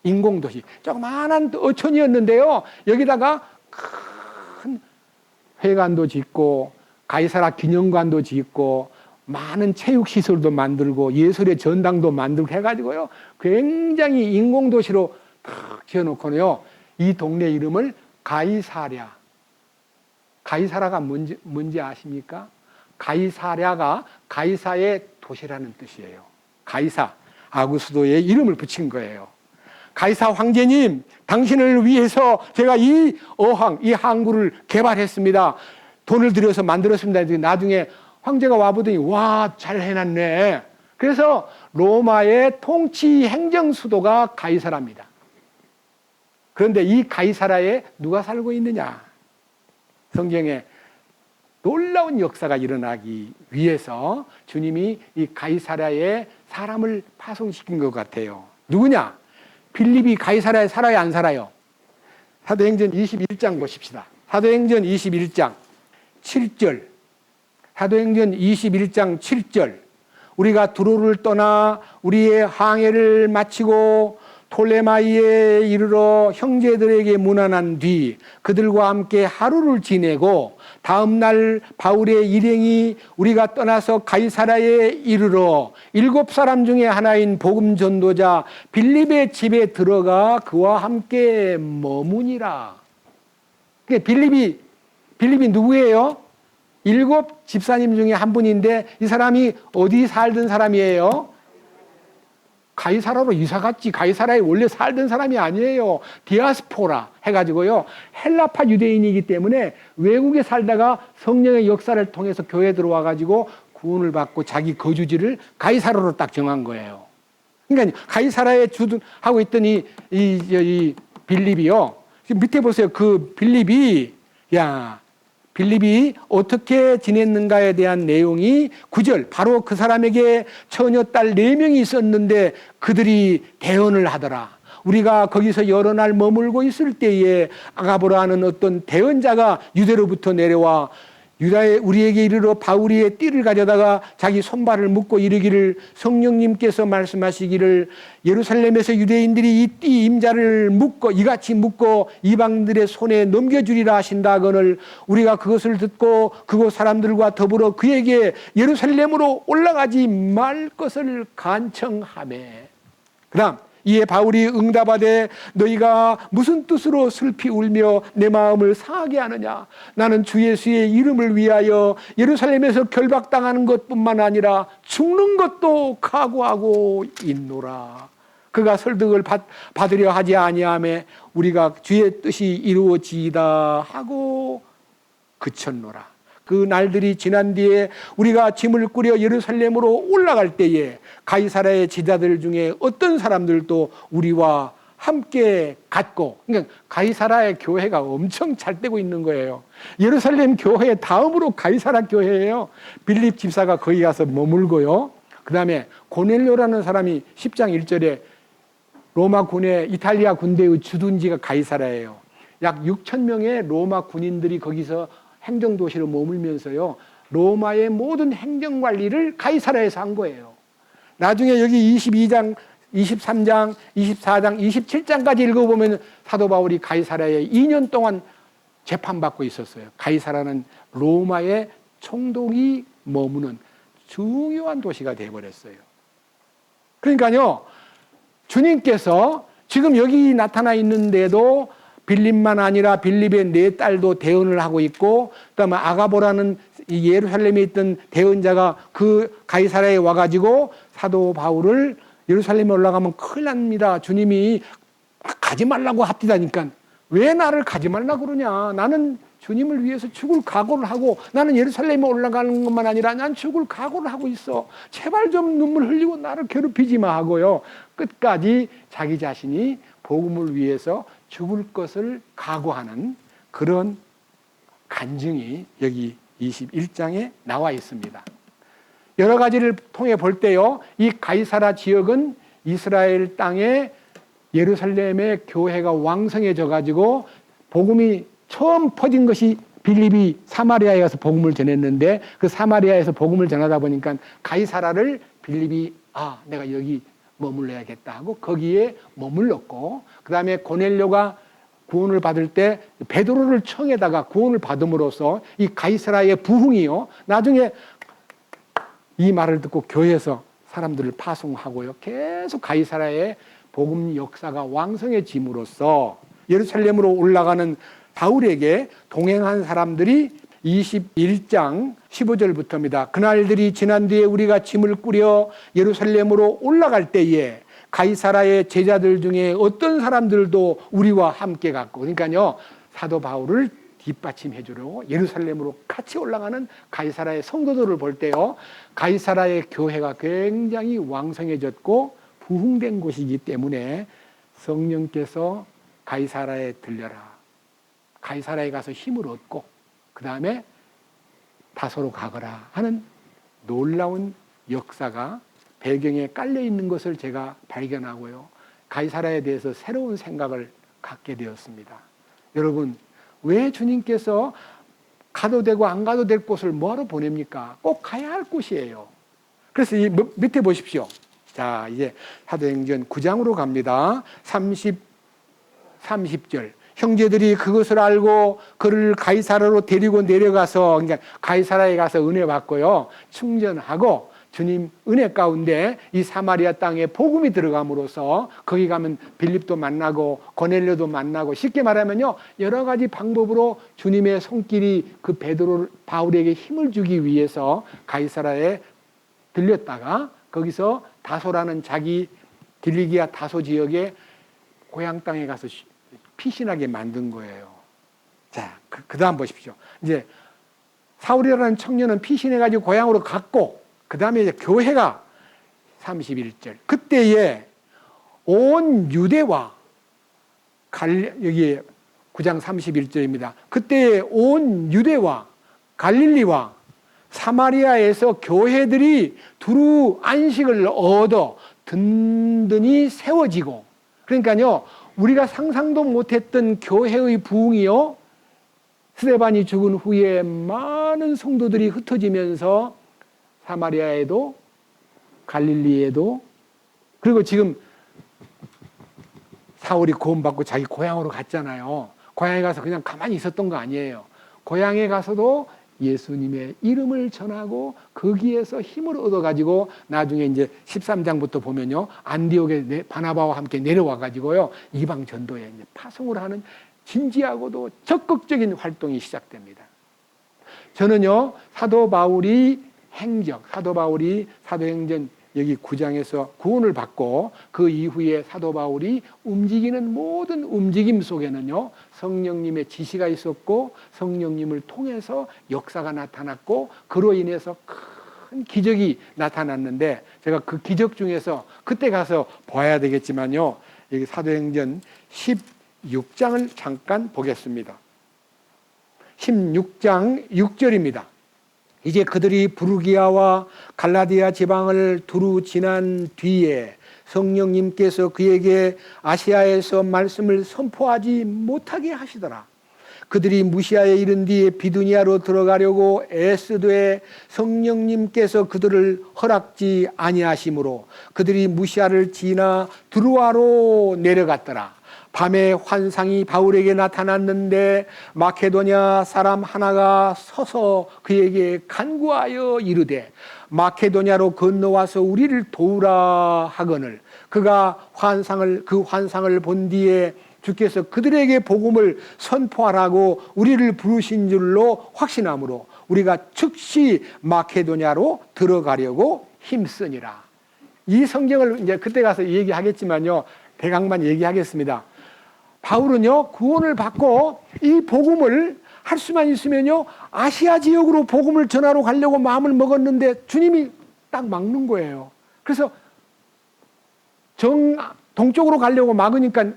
인공도시. 조그마한 어촌이었는데요, 여기다가 큰 회관도 짓고 가이사라 기념관도 짓고 많은 체육시설도 만들고 예술의 전당도 만들고 해가지고요, 굉장히 인공도시로 탁 지어놓고요, 이 동네 이름을 가이사랴, 가이사라가 뭔지 아십니까? 가이사랴가 가이사의 도시라는 뜻이에요. 가이사, 아구스도의 이름을 붙인 거예요. 가이사 황제님, 당신을 위해서 제가 이 어항, 이 항구를 개발했습니다. 돈을 들여서 만들었습니다. 나중에 황제가 와보더니 와, 잘 해놨네. 그래서 로마의 통치 행정 수도가 가이사라입니다. 그런데 이 가이사라에 누가 살고 있느냐? 성경에 놀라운 역사가 일어나기 위해서 주님이 이 가이사라에 사람을 파송시킨 것 같아요. 누구냐? 빌립이 가이사라에 살아요, 안 살아요? 사도행전 21장 보십시다. 사도행전 21장 7절. 사도행전 21장 7절. 우리가 두로를 떠나 우리의 항해를 마치고 톨레마이에 이르러 형제들에게 문안한 뒤 그들과 함께 하루를 지내고 다음 날 바울의 일행이 우리가 떠나서 가이사라에 이르러 7사람 중에 하나인 복음 전도자 빌립의 집에 들어가 그와 함께 머무니라. 빌립이 누구예요? 7 집사님 중에 한 분인데 이 사람이 어디 살던 사람이에요? 가이사라로 이사 갔지. 가이사라에 원래 살던 사람이 아니에요. 디아스포라 해가지고요. 헬라파 유대인이기 때문에 외국에 살다가 성령의 역사를 통해서 교회에 들어와가지고 구원을 받고 자기 거주지를 가이사라로 딱 정한 거예요. 그러니까 가이사라에 주둔하고 있던 이 빌립이요. 지금 밑에 보세요. 그 빌립이 어떻게 지냈는가에 대한 내용이 9절, 바로 그 사람에게 처녀딸 4명이 있었는데 그들이 대언을 하더라. 우리가 거기서 여러 날 머물고 있을 때에 아가보라는 어떤 대언자가 유대로부터 내려와 유다에 우리에게 이르러 바울이의 띠를 가져다가 자기 손발을 묶고 이르기를 성령님께서 말씀하시기를 예루살렘에서 유대인들이 이 띠 임자를 묶고 이같이 묶고 이방들의 손에 넘겨주리라 하신다거늘 우리가 그것을 듣고 그곳 사람들과 더불어 그에게 예루살렘으로 올라가지 말 것을 간청하매. 그다음 이에 바울이 응답하되 너희가 무슨 뜻으로 슬피 울며 내 마음을 상하게 하느냐? 나는 주 예수의 이름을 위하여 예루살렘에서 결박당하는 것뿐만 아니라 죽는 것도 각오하고 있노라. 그가 설득을 받으려 하지 아니하매 우리가 주의 뜻이 이루어지이다 하고 그쳤노라. 그 날들이 지난 뒤에 우리가 짐을 꾸려 예루살렘으로 올라갈 때에 가이사라의 제자들 중에 어떤 사람들도 우리와 함께 갔고, 그러니까 가이사라의 교회가 엄청 잘 되고 있는 거예요. 예루살렘 교회 다음으로 가이사라 교회예요. 빌립 집사가 거기 가서 머물고요. 그 다음에 고넬료라는 사람이 10장 1절에 로마 군의 이탈리아 군대의 주둔지가 가이사라예요. 약 6천 명의 로마 군인들이 거기서 행정도시로 머물면서요, 로마의 모든 행정관리를 가이사라에서 한 거예요. 나중에 여기 22장, 23장, 24장, 27장까지 읽어보면 사도 바울이 가이사라에 2년 동안 재판받고 있었어요. 가이사라는 로마의 총독이 머무는 중요한 도시가 되어버렸어요. 그러니까요, 주님께서 지금 여기 나타나 있는데도 빌립만 아니라 빌립의 4딸도 대언을 하고 있고, 그다음에 아가보라는 예루살렘에 있던 대언자가 그 가이사라에 와가지고 사도 바울을 예루살렘에 올라가면 큰일 납니다. 주님이 가지 말라고 합디다니까 왜 나를 가지 말라고 그러냐. 나는 주님을 위해서 죽을 각오를 하고 나는 예루살렘에 올라가는 것만 아니라 난 죽을 각오를 하고 있어. 제발 좀 눈물 흘리고 나를 괴롭히지 마 하고요. 끝까지 자기 자신이 복음을 위해서 죽을 것을 각오하는 그런 간증이 여기 21장에 나와 있습니다. 여러 가지를 통해 볼 때요, 이 가이사라 지역은 이스라엘 땅에 예루살렘의 교회가 왕성해져 가지고 복음이 처음 퍼진 것이 빌립이 사마리아에 가서 복음을 전했는데, 그 사마리아에서 복음을 전하다 보니까 가이사라를 빌립이 내가 여기 머물러야겠다 하고 거기에 머물렀고, 그 다음에 고넬료가 구원을 받을 때 베드로를 청에다가 구원을 받음으로써 이 가이사라의 부흥이요, 나중에 이 말을 듣고 교회에서 사람들을 파송하고요, 계속 가이사라의 복음 역사가 왕성해짐으로써 예루살렘으로 올라가는 바울에게 동행한 사람들이 21장 15절부터입니다. 그날들이 지난 뒤에 우리가 짐을 꾸려 예루살렘으로 올라갈 때에 가이사라의 제자들 중에 어떤 사람들도 우리와 함께 갔고, 그러니까요, 사도 바울을 뒷받침해 주러 예루살렘으로 같이 올라가는 가이사라의 성도들을 볼 때요, 가이사라의 교회가 굉장히 왕성해졌고 부흥된 곳이기 때문에 성령께서 가이사라에 들려라, 가이사라에 가서 힘을 얻고 그 다음에 다소로 가거라 하는 놀라운 역사가 배경에 깔려 있는 것을 제가 발견하고요, 가이사라에 대해서 새로운 생각을 갖게 되었습니다. 여러분, 왜 주님께서 가도 되고 안 가도 될 곳을 뭐하러 보냅니까? 꼭 가야 할 곳이에요. 그래서 이 밑에 보십시오. 자, 이제 사도행전 9장으로 갑니다. 30절. 형제들이 그것을 알고 그를 가이사라로 데리고 내려가서, 그러니까 가이사라에 가서 은혜 받고요, 충전하고 주님 은혜 가운데 이 사마리아 땅에 복음이 들어감으로써 거기 가면 빌립도 만나고 고넬료도 만나고, 쉽게 말하면요, 여러 가지 방법으로 주님의 손길이 그 베드로 바울에게 힘을 주기 위해서 가이사라에 들렸다가 거기서 다소라는 자기 길리기아 다소 지역의 고향 땅에 가서 피신하게 만든 거예요. 자, 그 다음 보십시오. 이제 사울이라는 청년은 피신해가지고 고향으로 갔고, 그 다음에 이제 교회가 31절. 그때에 온 유대와 여기 9장 31절입니다. 그때에 온 유대와 갈릴리와 사마리아에서 교회들이 두루 안식을 얻어 든든히 세워지고, 그러니까요, 우리가 상상도 못했던 교회의 부흥이요, 스데반이 죽은 후에 많은 성도들이 흩어지면서 사마리아에도 갈릴리에도, 그리고 지금 사울이 구원받고 자기 고향으로 갔잖아요. 고향에 가서 그냥 가만히 있었던 거 아니에요. 고향에 가서도 예수님의 이름을 전하고 거기에서 힘을 얻어가지고 나중에 이제 13장부터 보면요, 안디옥에 바나바와 함께 내려와가지고요, 이방 전도에 이제 파송을 하는 진지하고도 적극적인 활동이 시작됩니다. 저는요, 사도 바울이 사도행전 여기 9장에서 구원을 받고 그 이후에 사도 바울이 움직이는 모든 움직임 속에는요, 성령님의 지시가 있었고 성령님을 통해서 역사가 나타났고 그로 인해서 큰 기적이 나타났는데, 제가 그 기적 중에서 그때 가서 봐야 되겠지만요, 여기 사도행전 16장을 잠깐 보겠습니다. 16장 6절입니다. 이제 그들이 부르기아와 갈라디아 지방을 두루 지난 뒤에 성령님께서 그에게 아시아에서 말씀을 선포하지 못하게 하시더라. 그들이 무시아에 이른 뒤에 비두니아로 들어가려고 애쓰되 성령님께서 그들을 허락지 아니하심으로 그들이 무시아를 지나 드루아로 내려갔더라. 밤에 환상이 바울에게 나타났는데 마케도냐 사람 하나가 서서 그에게 간구하여 이르되 마케도냐로 건너와서 우리를 도우라 하거늘, 그가 그 환상을 본 뒤에 주께서 그들에게 복음을 선포하라고 우리를 부르신 줄로 확신하므로 우리가 즉시 마케도냐로 들어가려고 힘쓰니라. 이 성경을 이제 그때 가서 얘기하겠지만요, 대강만 얘기하겠습니다. 바울은요, 구원을 받고 이 복음을 할 수만 있으면요, 아시아 지역으로 복음을 전하러 가려고 마음을 먹었는데 주님이 딱 막는 거예요. 그래서 동쪽으로 가려고 막으니까,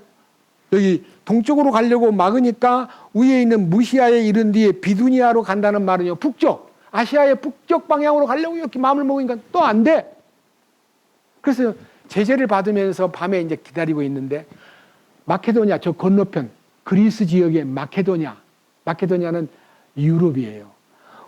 여기 동쪽으로 가려고 막으니까 위에 있는 무시아에 이른 뒤에 비두니아로 간다는 말은요, 북쪽, 아시아의 북쪽 방향으로 가려고 이렇게 마음을 먹으니까 또 안 돼. 그래서 제재를 받으면서 밤에 이제 기다리고 있는데, 마케도냐, 저 건너편 그리스 지역의 마케도냐는 유럽이에요.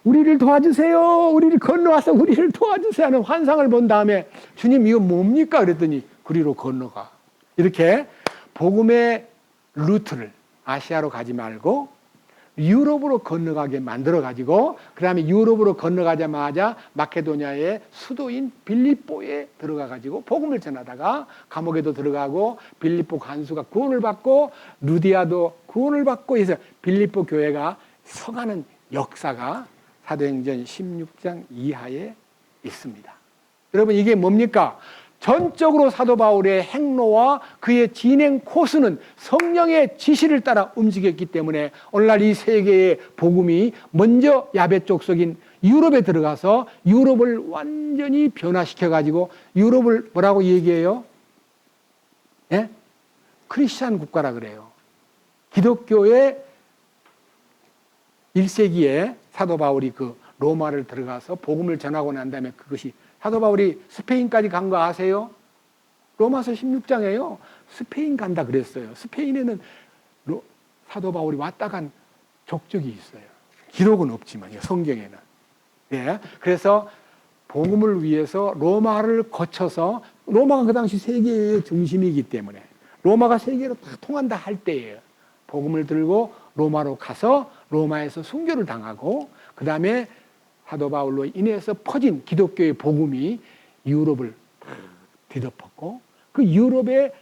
우리를 도와주세요, 우리를 건너와서 우리를 도와주세요 하는 환상을 본 다음에 주님 이거 뭡니까? 그랬더니 그리로 건너가. 이렇게 복음의 루트를 아시아로 가지 말고 유럽으로 건너가게 만들어가지고 그 다음에 유럽으로 건너가자마자 마케도니아의 수도인 빌립보에 들어가가지고 복음을 전하다가 감옥에도 들어가고 빌립보 간수가 구원을 받고 루디아도 구원을 받고 해서 빌립보 교회가 서가는 역사가 사도행전 16장 이하에 있습니다. 여러분 이게 뭡니까? 전적으로 사도 바울의 행로와 그의 진행 코스는 성령의 지시를 따라 움직였기 때문에 오늘날 이 세계의 복음이 먼저 야베 족속인 유럽에 들어가서 유럽을 완전히 변화시켜가지고 유럽을 뭐라고 얘기해요? 예? 크리스찬 국가라 그래요. 기독교의 1세기에 사도 바울이 그 로마를 들어가서 복음을 전하고 난 다음에 그것이 사도 바울이 스페인까지 간 거 아세요? 로마서 16장에요. 스페인 간다 그랬어요. 스페인에는 사도 바울이 왔다 간 족적이 있어요. 기록은 없지만요. 성경에는. 예. 그래서 복음을 위해서 로마를 거쳐서 로마가 그 당시 세계의 중심이기 때문에 로마가 세계로 다 통한다 할 때예요. 복음을 들고 로마로 가서 로마에서 순교를 당하고 그 다음에 사도 바울로 인해서 퍼진 기독교의 복음이 유럽을 뒤덮었고 그 유럽에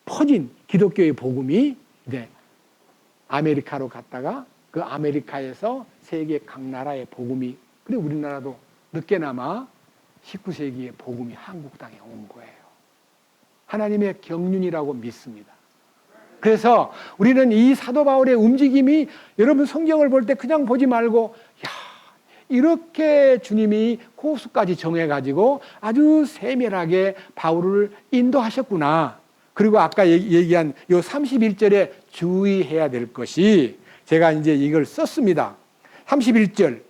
퍼진 기독교의 복음이 이제 아메리카로 갔다가 그 아메리카에서 세계 각 나라의 복음이 그리고 우리나라도 늦게나마 19세기의 복음이 한국 땅에 온 거예요. 하나님의 경륜이라고 믿습니다. 그래서 우리는 이 사도 바울의 움직임이 여러분 성경을 볼 때 그냥 보지 말고 야 이렇게 주님이 코스까지 정해가지고 아주 세밀하게 바울을 인도하셨구나. 그리고 아까 얘기한 요 31절에 주의해야 될 것이 제가 이제 이걸 썼습니다. 31절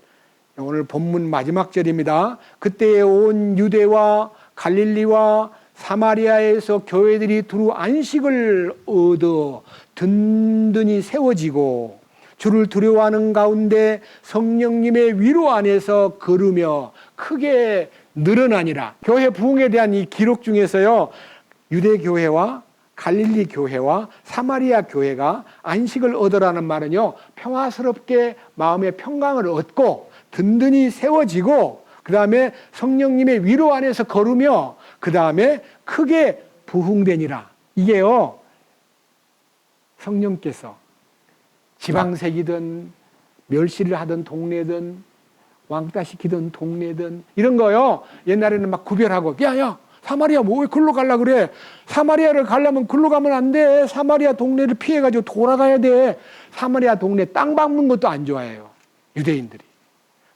오늘 본문 마지막 절입니다. 그때에 온 유대와 갈릴리와 사마리아에서 교회들이 두루 안식을 얻어 든든히 세워지고 주를 두려워하는 가운데 성령님의 위로 안에서 걸으며 크게 늘어나니라. 교회 부흥에 대한 이 기록 중에서요, 유대 교회와 갈릴리 교회와 사마리아 교회가 안식을 얻으라는 말은요, 평화스럽게 마음의 평강을 얻고 든든히 세워지고 그 다음에 성령님의 위로 안에서 걸으며 그 다음에 크게 부흥되니라. 이게요, 성령께서 지방색이든 멸시를 하던 동네든 왕따시키던 동네든 이런 거요. 옛날에는 막 구별하고 야 사마리아 뭐 왜 글로 가려고 그래. 사마리아를 가려면 글로 가면 안 돼. 사마리아 동네를 피해가지고 돌아가야 돼. 사마리아 동네 땅 밟는 것도 안 좋아해요. 유대인들이.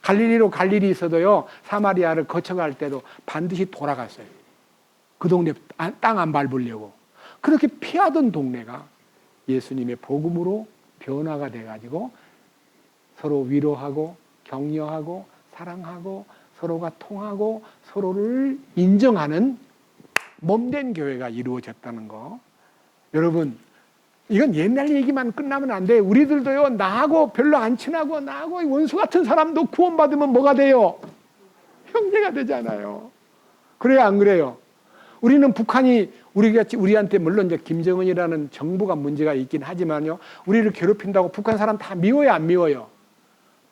갈릴리 있어도요. 사마리아를 거쳐갈 때도 반드시 돌아갔어요. 그 동네 땅 안 밟으려고. 그렇게 피하던 동네가 예수님의 복음으로 변화가 돼가지고 서로 위로하고 격려하고 사랑하고 서로가 통하고 서로를 인정하는 몸된 교회가 이루어졌다는 거. 여러분 이건 옛날 얘기만 끝나면 안 돼. 우리들도요 나하고 별로 안 친하고 나하고 원수 같은 사람도 구원받으면 뭐가 돼요? 형제가 되잖아요. 그래요 안 그래요? 우리는 북한이 우리한테 물론 이제 김정은이라는 정부가 문제가 있긴 하지만요. 우리를 괴롭힌다고 북한 사람 다 미워요, 안 미워요?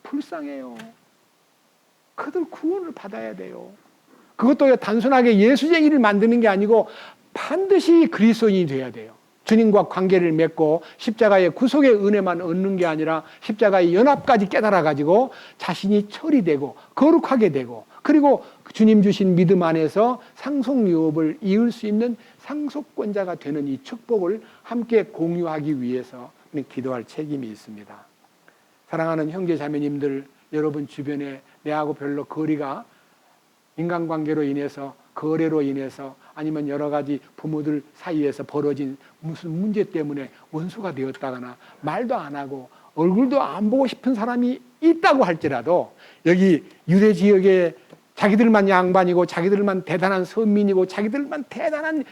불쌍해요. 그들 구원을 받아야 돼요. 그것도 단순하게 예수쟁이를 만드는 게 아니고 반드시 그리스도인이 돼야 돼요. 주님과 관계를 맺고 십자가의 구속의 은혜만 얻는 게 아니라 십자가의 연합까지 깨달아가지고 자신이 처리되고 거룩하게 되고 그리고 주님 주신 믿음 안에서 상속유업을 이을 수 있는 상속권자가 되는 이 축복을 함께 공유하기 위해서 기도할 책임이 있습니다. 사랑하는 형제 자매님들, 여러분 주변에 내하고 별로 거리가 인간관계로 인해서 거래로 인해서 아니면 여러 가지 부모들 사이에서 벌어진 무슨 문제 때문에 원수가 되었다거나 말도 안 하고 얼굴도 안 보고 싶은 사람이 있다고 할지라도 여기 유대 지역에 자기들만 양반이고 자기들만 대단한 선민이고 자기들만 대단한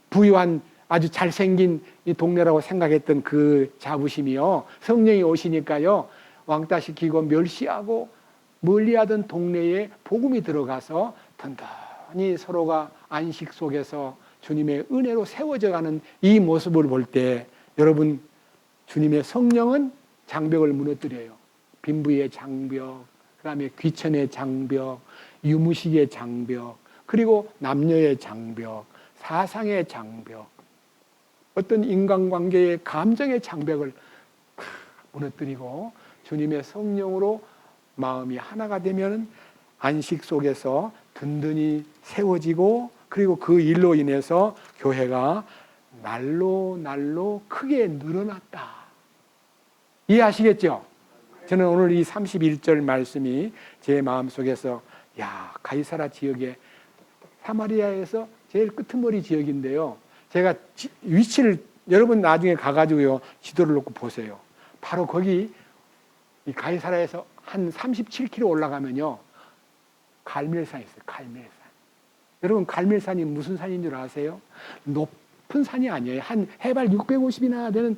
부유한 아주 잘생긴 이 동네라고 생각했던 그 자부심이요. 성령이 오시니까요. 왕따시키고 멸시하고 멀리하던 동네에 복음이 들어가서 든든히 서로가 안식 속에서 주님의 은혜로 세워져가는 이 모습을 볼 때 여러분 주님의 성령은 장벽을 무너뜨려요. 빈부의 장벽, 그다음에 귀천의 장벽, 유무식의 장벽, 그리고 남녀의 장벽, 사상의 장벽, 어떤 인간관계의 감정의 장벽을 무너뜨리고 주님의 성령으로 마음이 하나가 되면 안식 속에서 든든히 세워지고, 그리고 그 일로 인해서 교회가 날로 크게 늘어났다. 이해하시겠죠? 저는 오늘 이 31절 말씀이 제 마음속에서, 야, 가이사라 지역에, 사마리아에서 제일 끄트머리 지역인데요, 제가 위치를, 여러분 나중에 가가지고요 지도를 놓고 보세요. 바로 거기 이 가이사라에서 한 37km 올라가면요 갈멜산이 있어요. 갈멜산. 여러분 갈멜산이 무슨 산인 줄 아세요? 높은 산이 아니에요. 한 해발 650이나 되는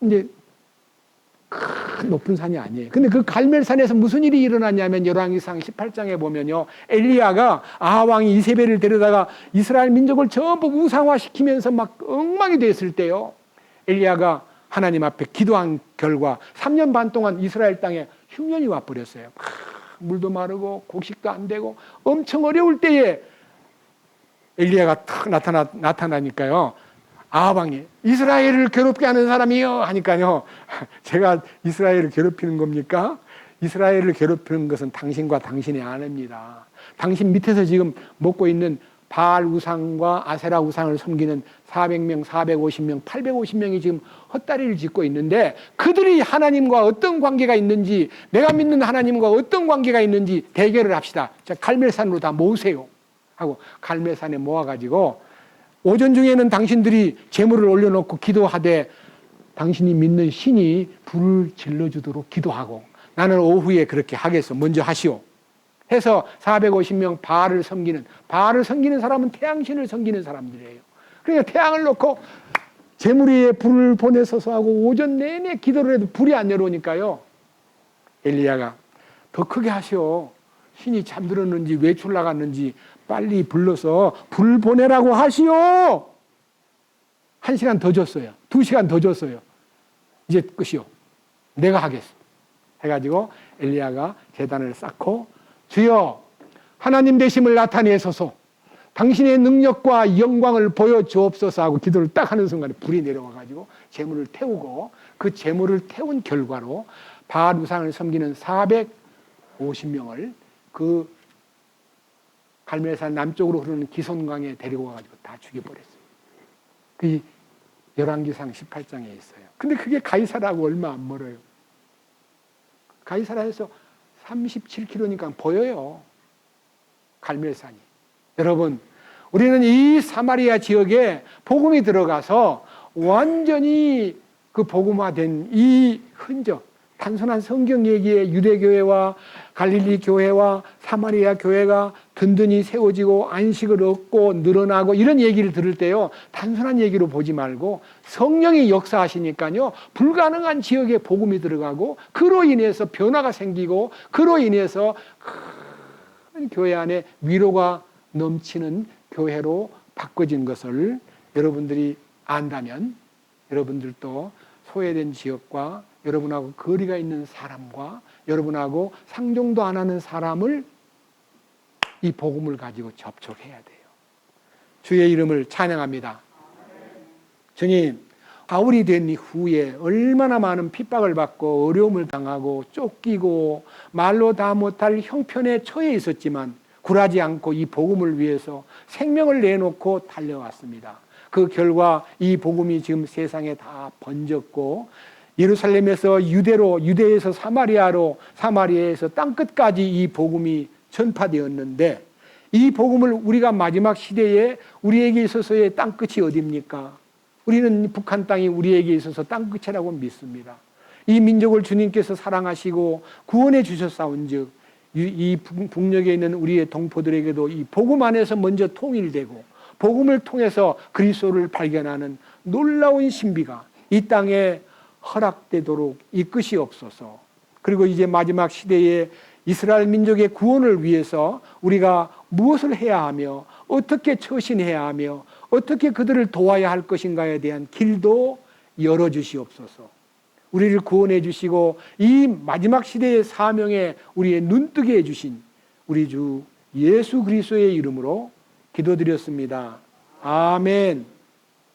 이제 큰 높은 산이 아니에요. 근데 그 갈멜산에서 무슨 일이 일어났냐면 열왕기상 18장에 보면요, 엘리야가 아하왕이 이세벨을 데려다가 이스라엘 민족을 전부 우상화시키면서 막 엉망이 됐을 때요, 엘리야가 하나님 앞에 기도한 결과 3년 반 동안 이스라엘 땅에 흉년이 와버렸어요. 물도 마르고 곡식도 안 되고 엄청 어려울 때에 엘리야가 탁 나타나니까요, 아하방이 이스라엘을 괴롭게 하는 사람이요 하니까요, 제가 이스라엘을 괴롭히는 겁니까? 이스라엘을 괴롭히는 것은 당신과 당신의 아내입니다. 당신 밑에서 지금 먹고 있는 바알 우상과 아세라 우상을 섬기는 400명, 450명, 850명이 지금 헛다리를 짚고 있는데, 그들이 하나님과 어떤 관계가 있는지, 내가 믿는 하나님과 어떤 관계가 있는지 대결을 합시다. 자, 갈멜산으로 다 모으세요 하고 갈멜산에 모아가지고, 오전 중에는 당신들이 제물을 올려놓고 기도하되 당신이 믿는 신이 불을 질러주도록 기도하고, 나는 오후에 그렇게 하겠어, 먼저 하시오 해서 450명 바알을 섬기는 사람은 태양신을 섬기는 사람들이에요. 그러니까 태양을 놓고 제물 위에 불을 보내서서 하고 오전 내내 기도를 해도 불이 안 내려오니까요, 엘리야가 더 크게 하시오, 신이 잠들었는지 외출 나갔는지 빨리 불러서 불 보내라고 하시오. 1시간 더 줬어요. 2시간 더 줬어요. 이제 끝이요, 내가 하겠어 해가지고 엘리야가 제단을 쌓고, 주여 하나님 되심을 나타내소서, 당신의 능력과 영광을 보여주옵소서 하고 기도를 딱 하는 순간에 불이 내려와가지고 제물을 태우고, 그 제물을 태운 결과로 바알 우상을 섬기는 450명을 그 갈멜산 남쪽으로 흐르는 기손강에 데리고 와가지고 다 죽여버렸어요. 그 열왕기상 18장에 있어요. 근데 그게 가이사라하고 얼마 안 멀어요. 가이사라에서 37km니까 보여요, 갈멜산이. 여러분, 우리는 이 사마리아 지역에 복음이 들어가서 완전히 그 복음화된 이 흔적, 단순한 성경 얘기에 유대교회와 갈릴리 교회와 사마리아 교회가 든든히 세워지고 안식을 얻고 늘어나고 이런 얘기를 들을 때요, 단순한 얘기로 보지 말고 성령이 역사하시니까요, 불가능한 지역에 복음이 들어가고, 그로 인해서 변화가 생기고, 그로 인해서 큰 교회 안에 위로가 넘치는 교회로 바꿔진 것을 여러분들이 안다면, 여러분들도 소외된 지역과 여러분하고 거리가 있는 사람과 여러분하고 상종도 안 하는 사람을 이 복음을 가지고 접촉해야 돼요. 주의 이름을 찬양합니다. 주님, 바울이 된 이후에 얼마나 많은 핍박을 받고 어려움을 당하고 쫓기고 말로 다 못할 형편에 처해 있었지만 굴하지 않고 이 복음을 위해서 생명을 내놓고 달려왔습니다. 그 결과 이 복음이 지금 세상에 다 번졌고, 예루살렘에서 유대로, 유대에서 사마리아로, 사마리아에서 땅끝까지 이 복음이 전파되었는데, 이 복음을 우리가 마지막 시대에 우리에게 있어서의 땅끝이 어디입니까? 우리는 북한 땅이 우리에게 있어서 땅끝이라고 믿습니다. 이 민족을 주님께서 사랑하시고 구원해 주셨사온즉, 이 북녘에 있는 우리의 동포들에게도 이 복음 안에서 먼저 통일되고 복음을 통해서 그리스도를 발견하는 놀라운 신비가 이 땅에 허락되도록 이끄시옵소서. 그리고 이제 마지막 시대에 이스라엘 민족의 구원을 위해서 우리가 무엇을 해야 하며 어떻게 처신해야 하며 어떻게 그들을 도와야 할 것인가에 대한 길도 열어주시옵소서. 우리를 구원해 주시고 이 마지막 시대의 사명에 우리의 눈뜨게 해 주신 우리 주 예수 그리스도의 이름으로 기도드렸습니다. 아멘.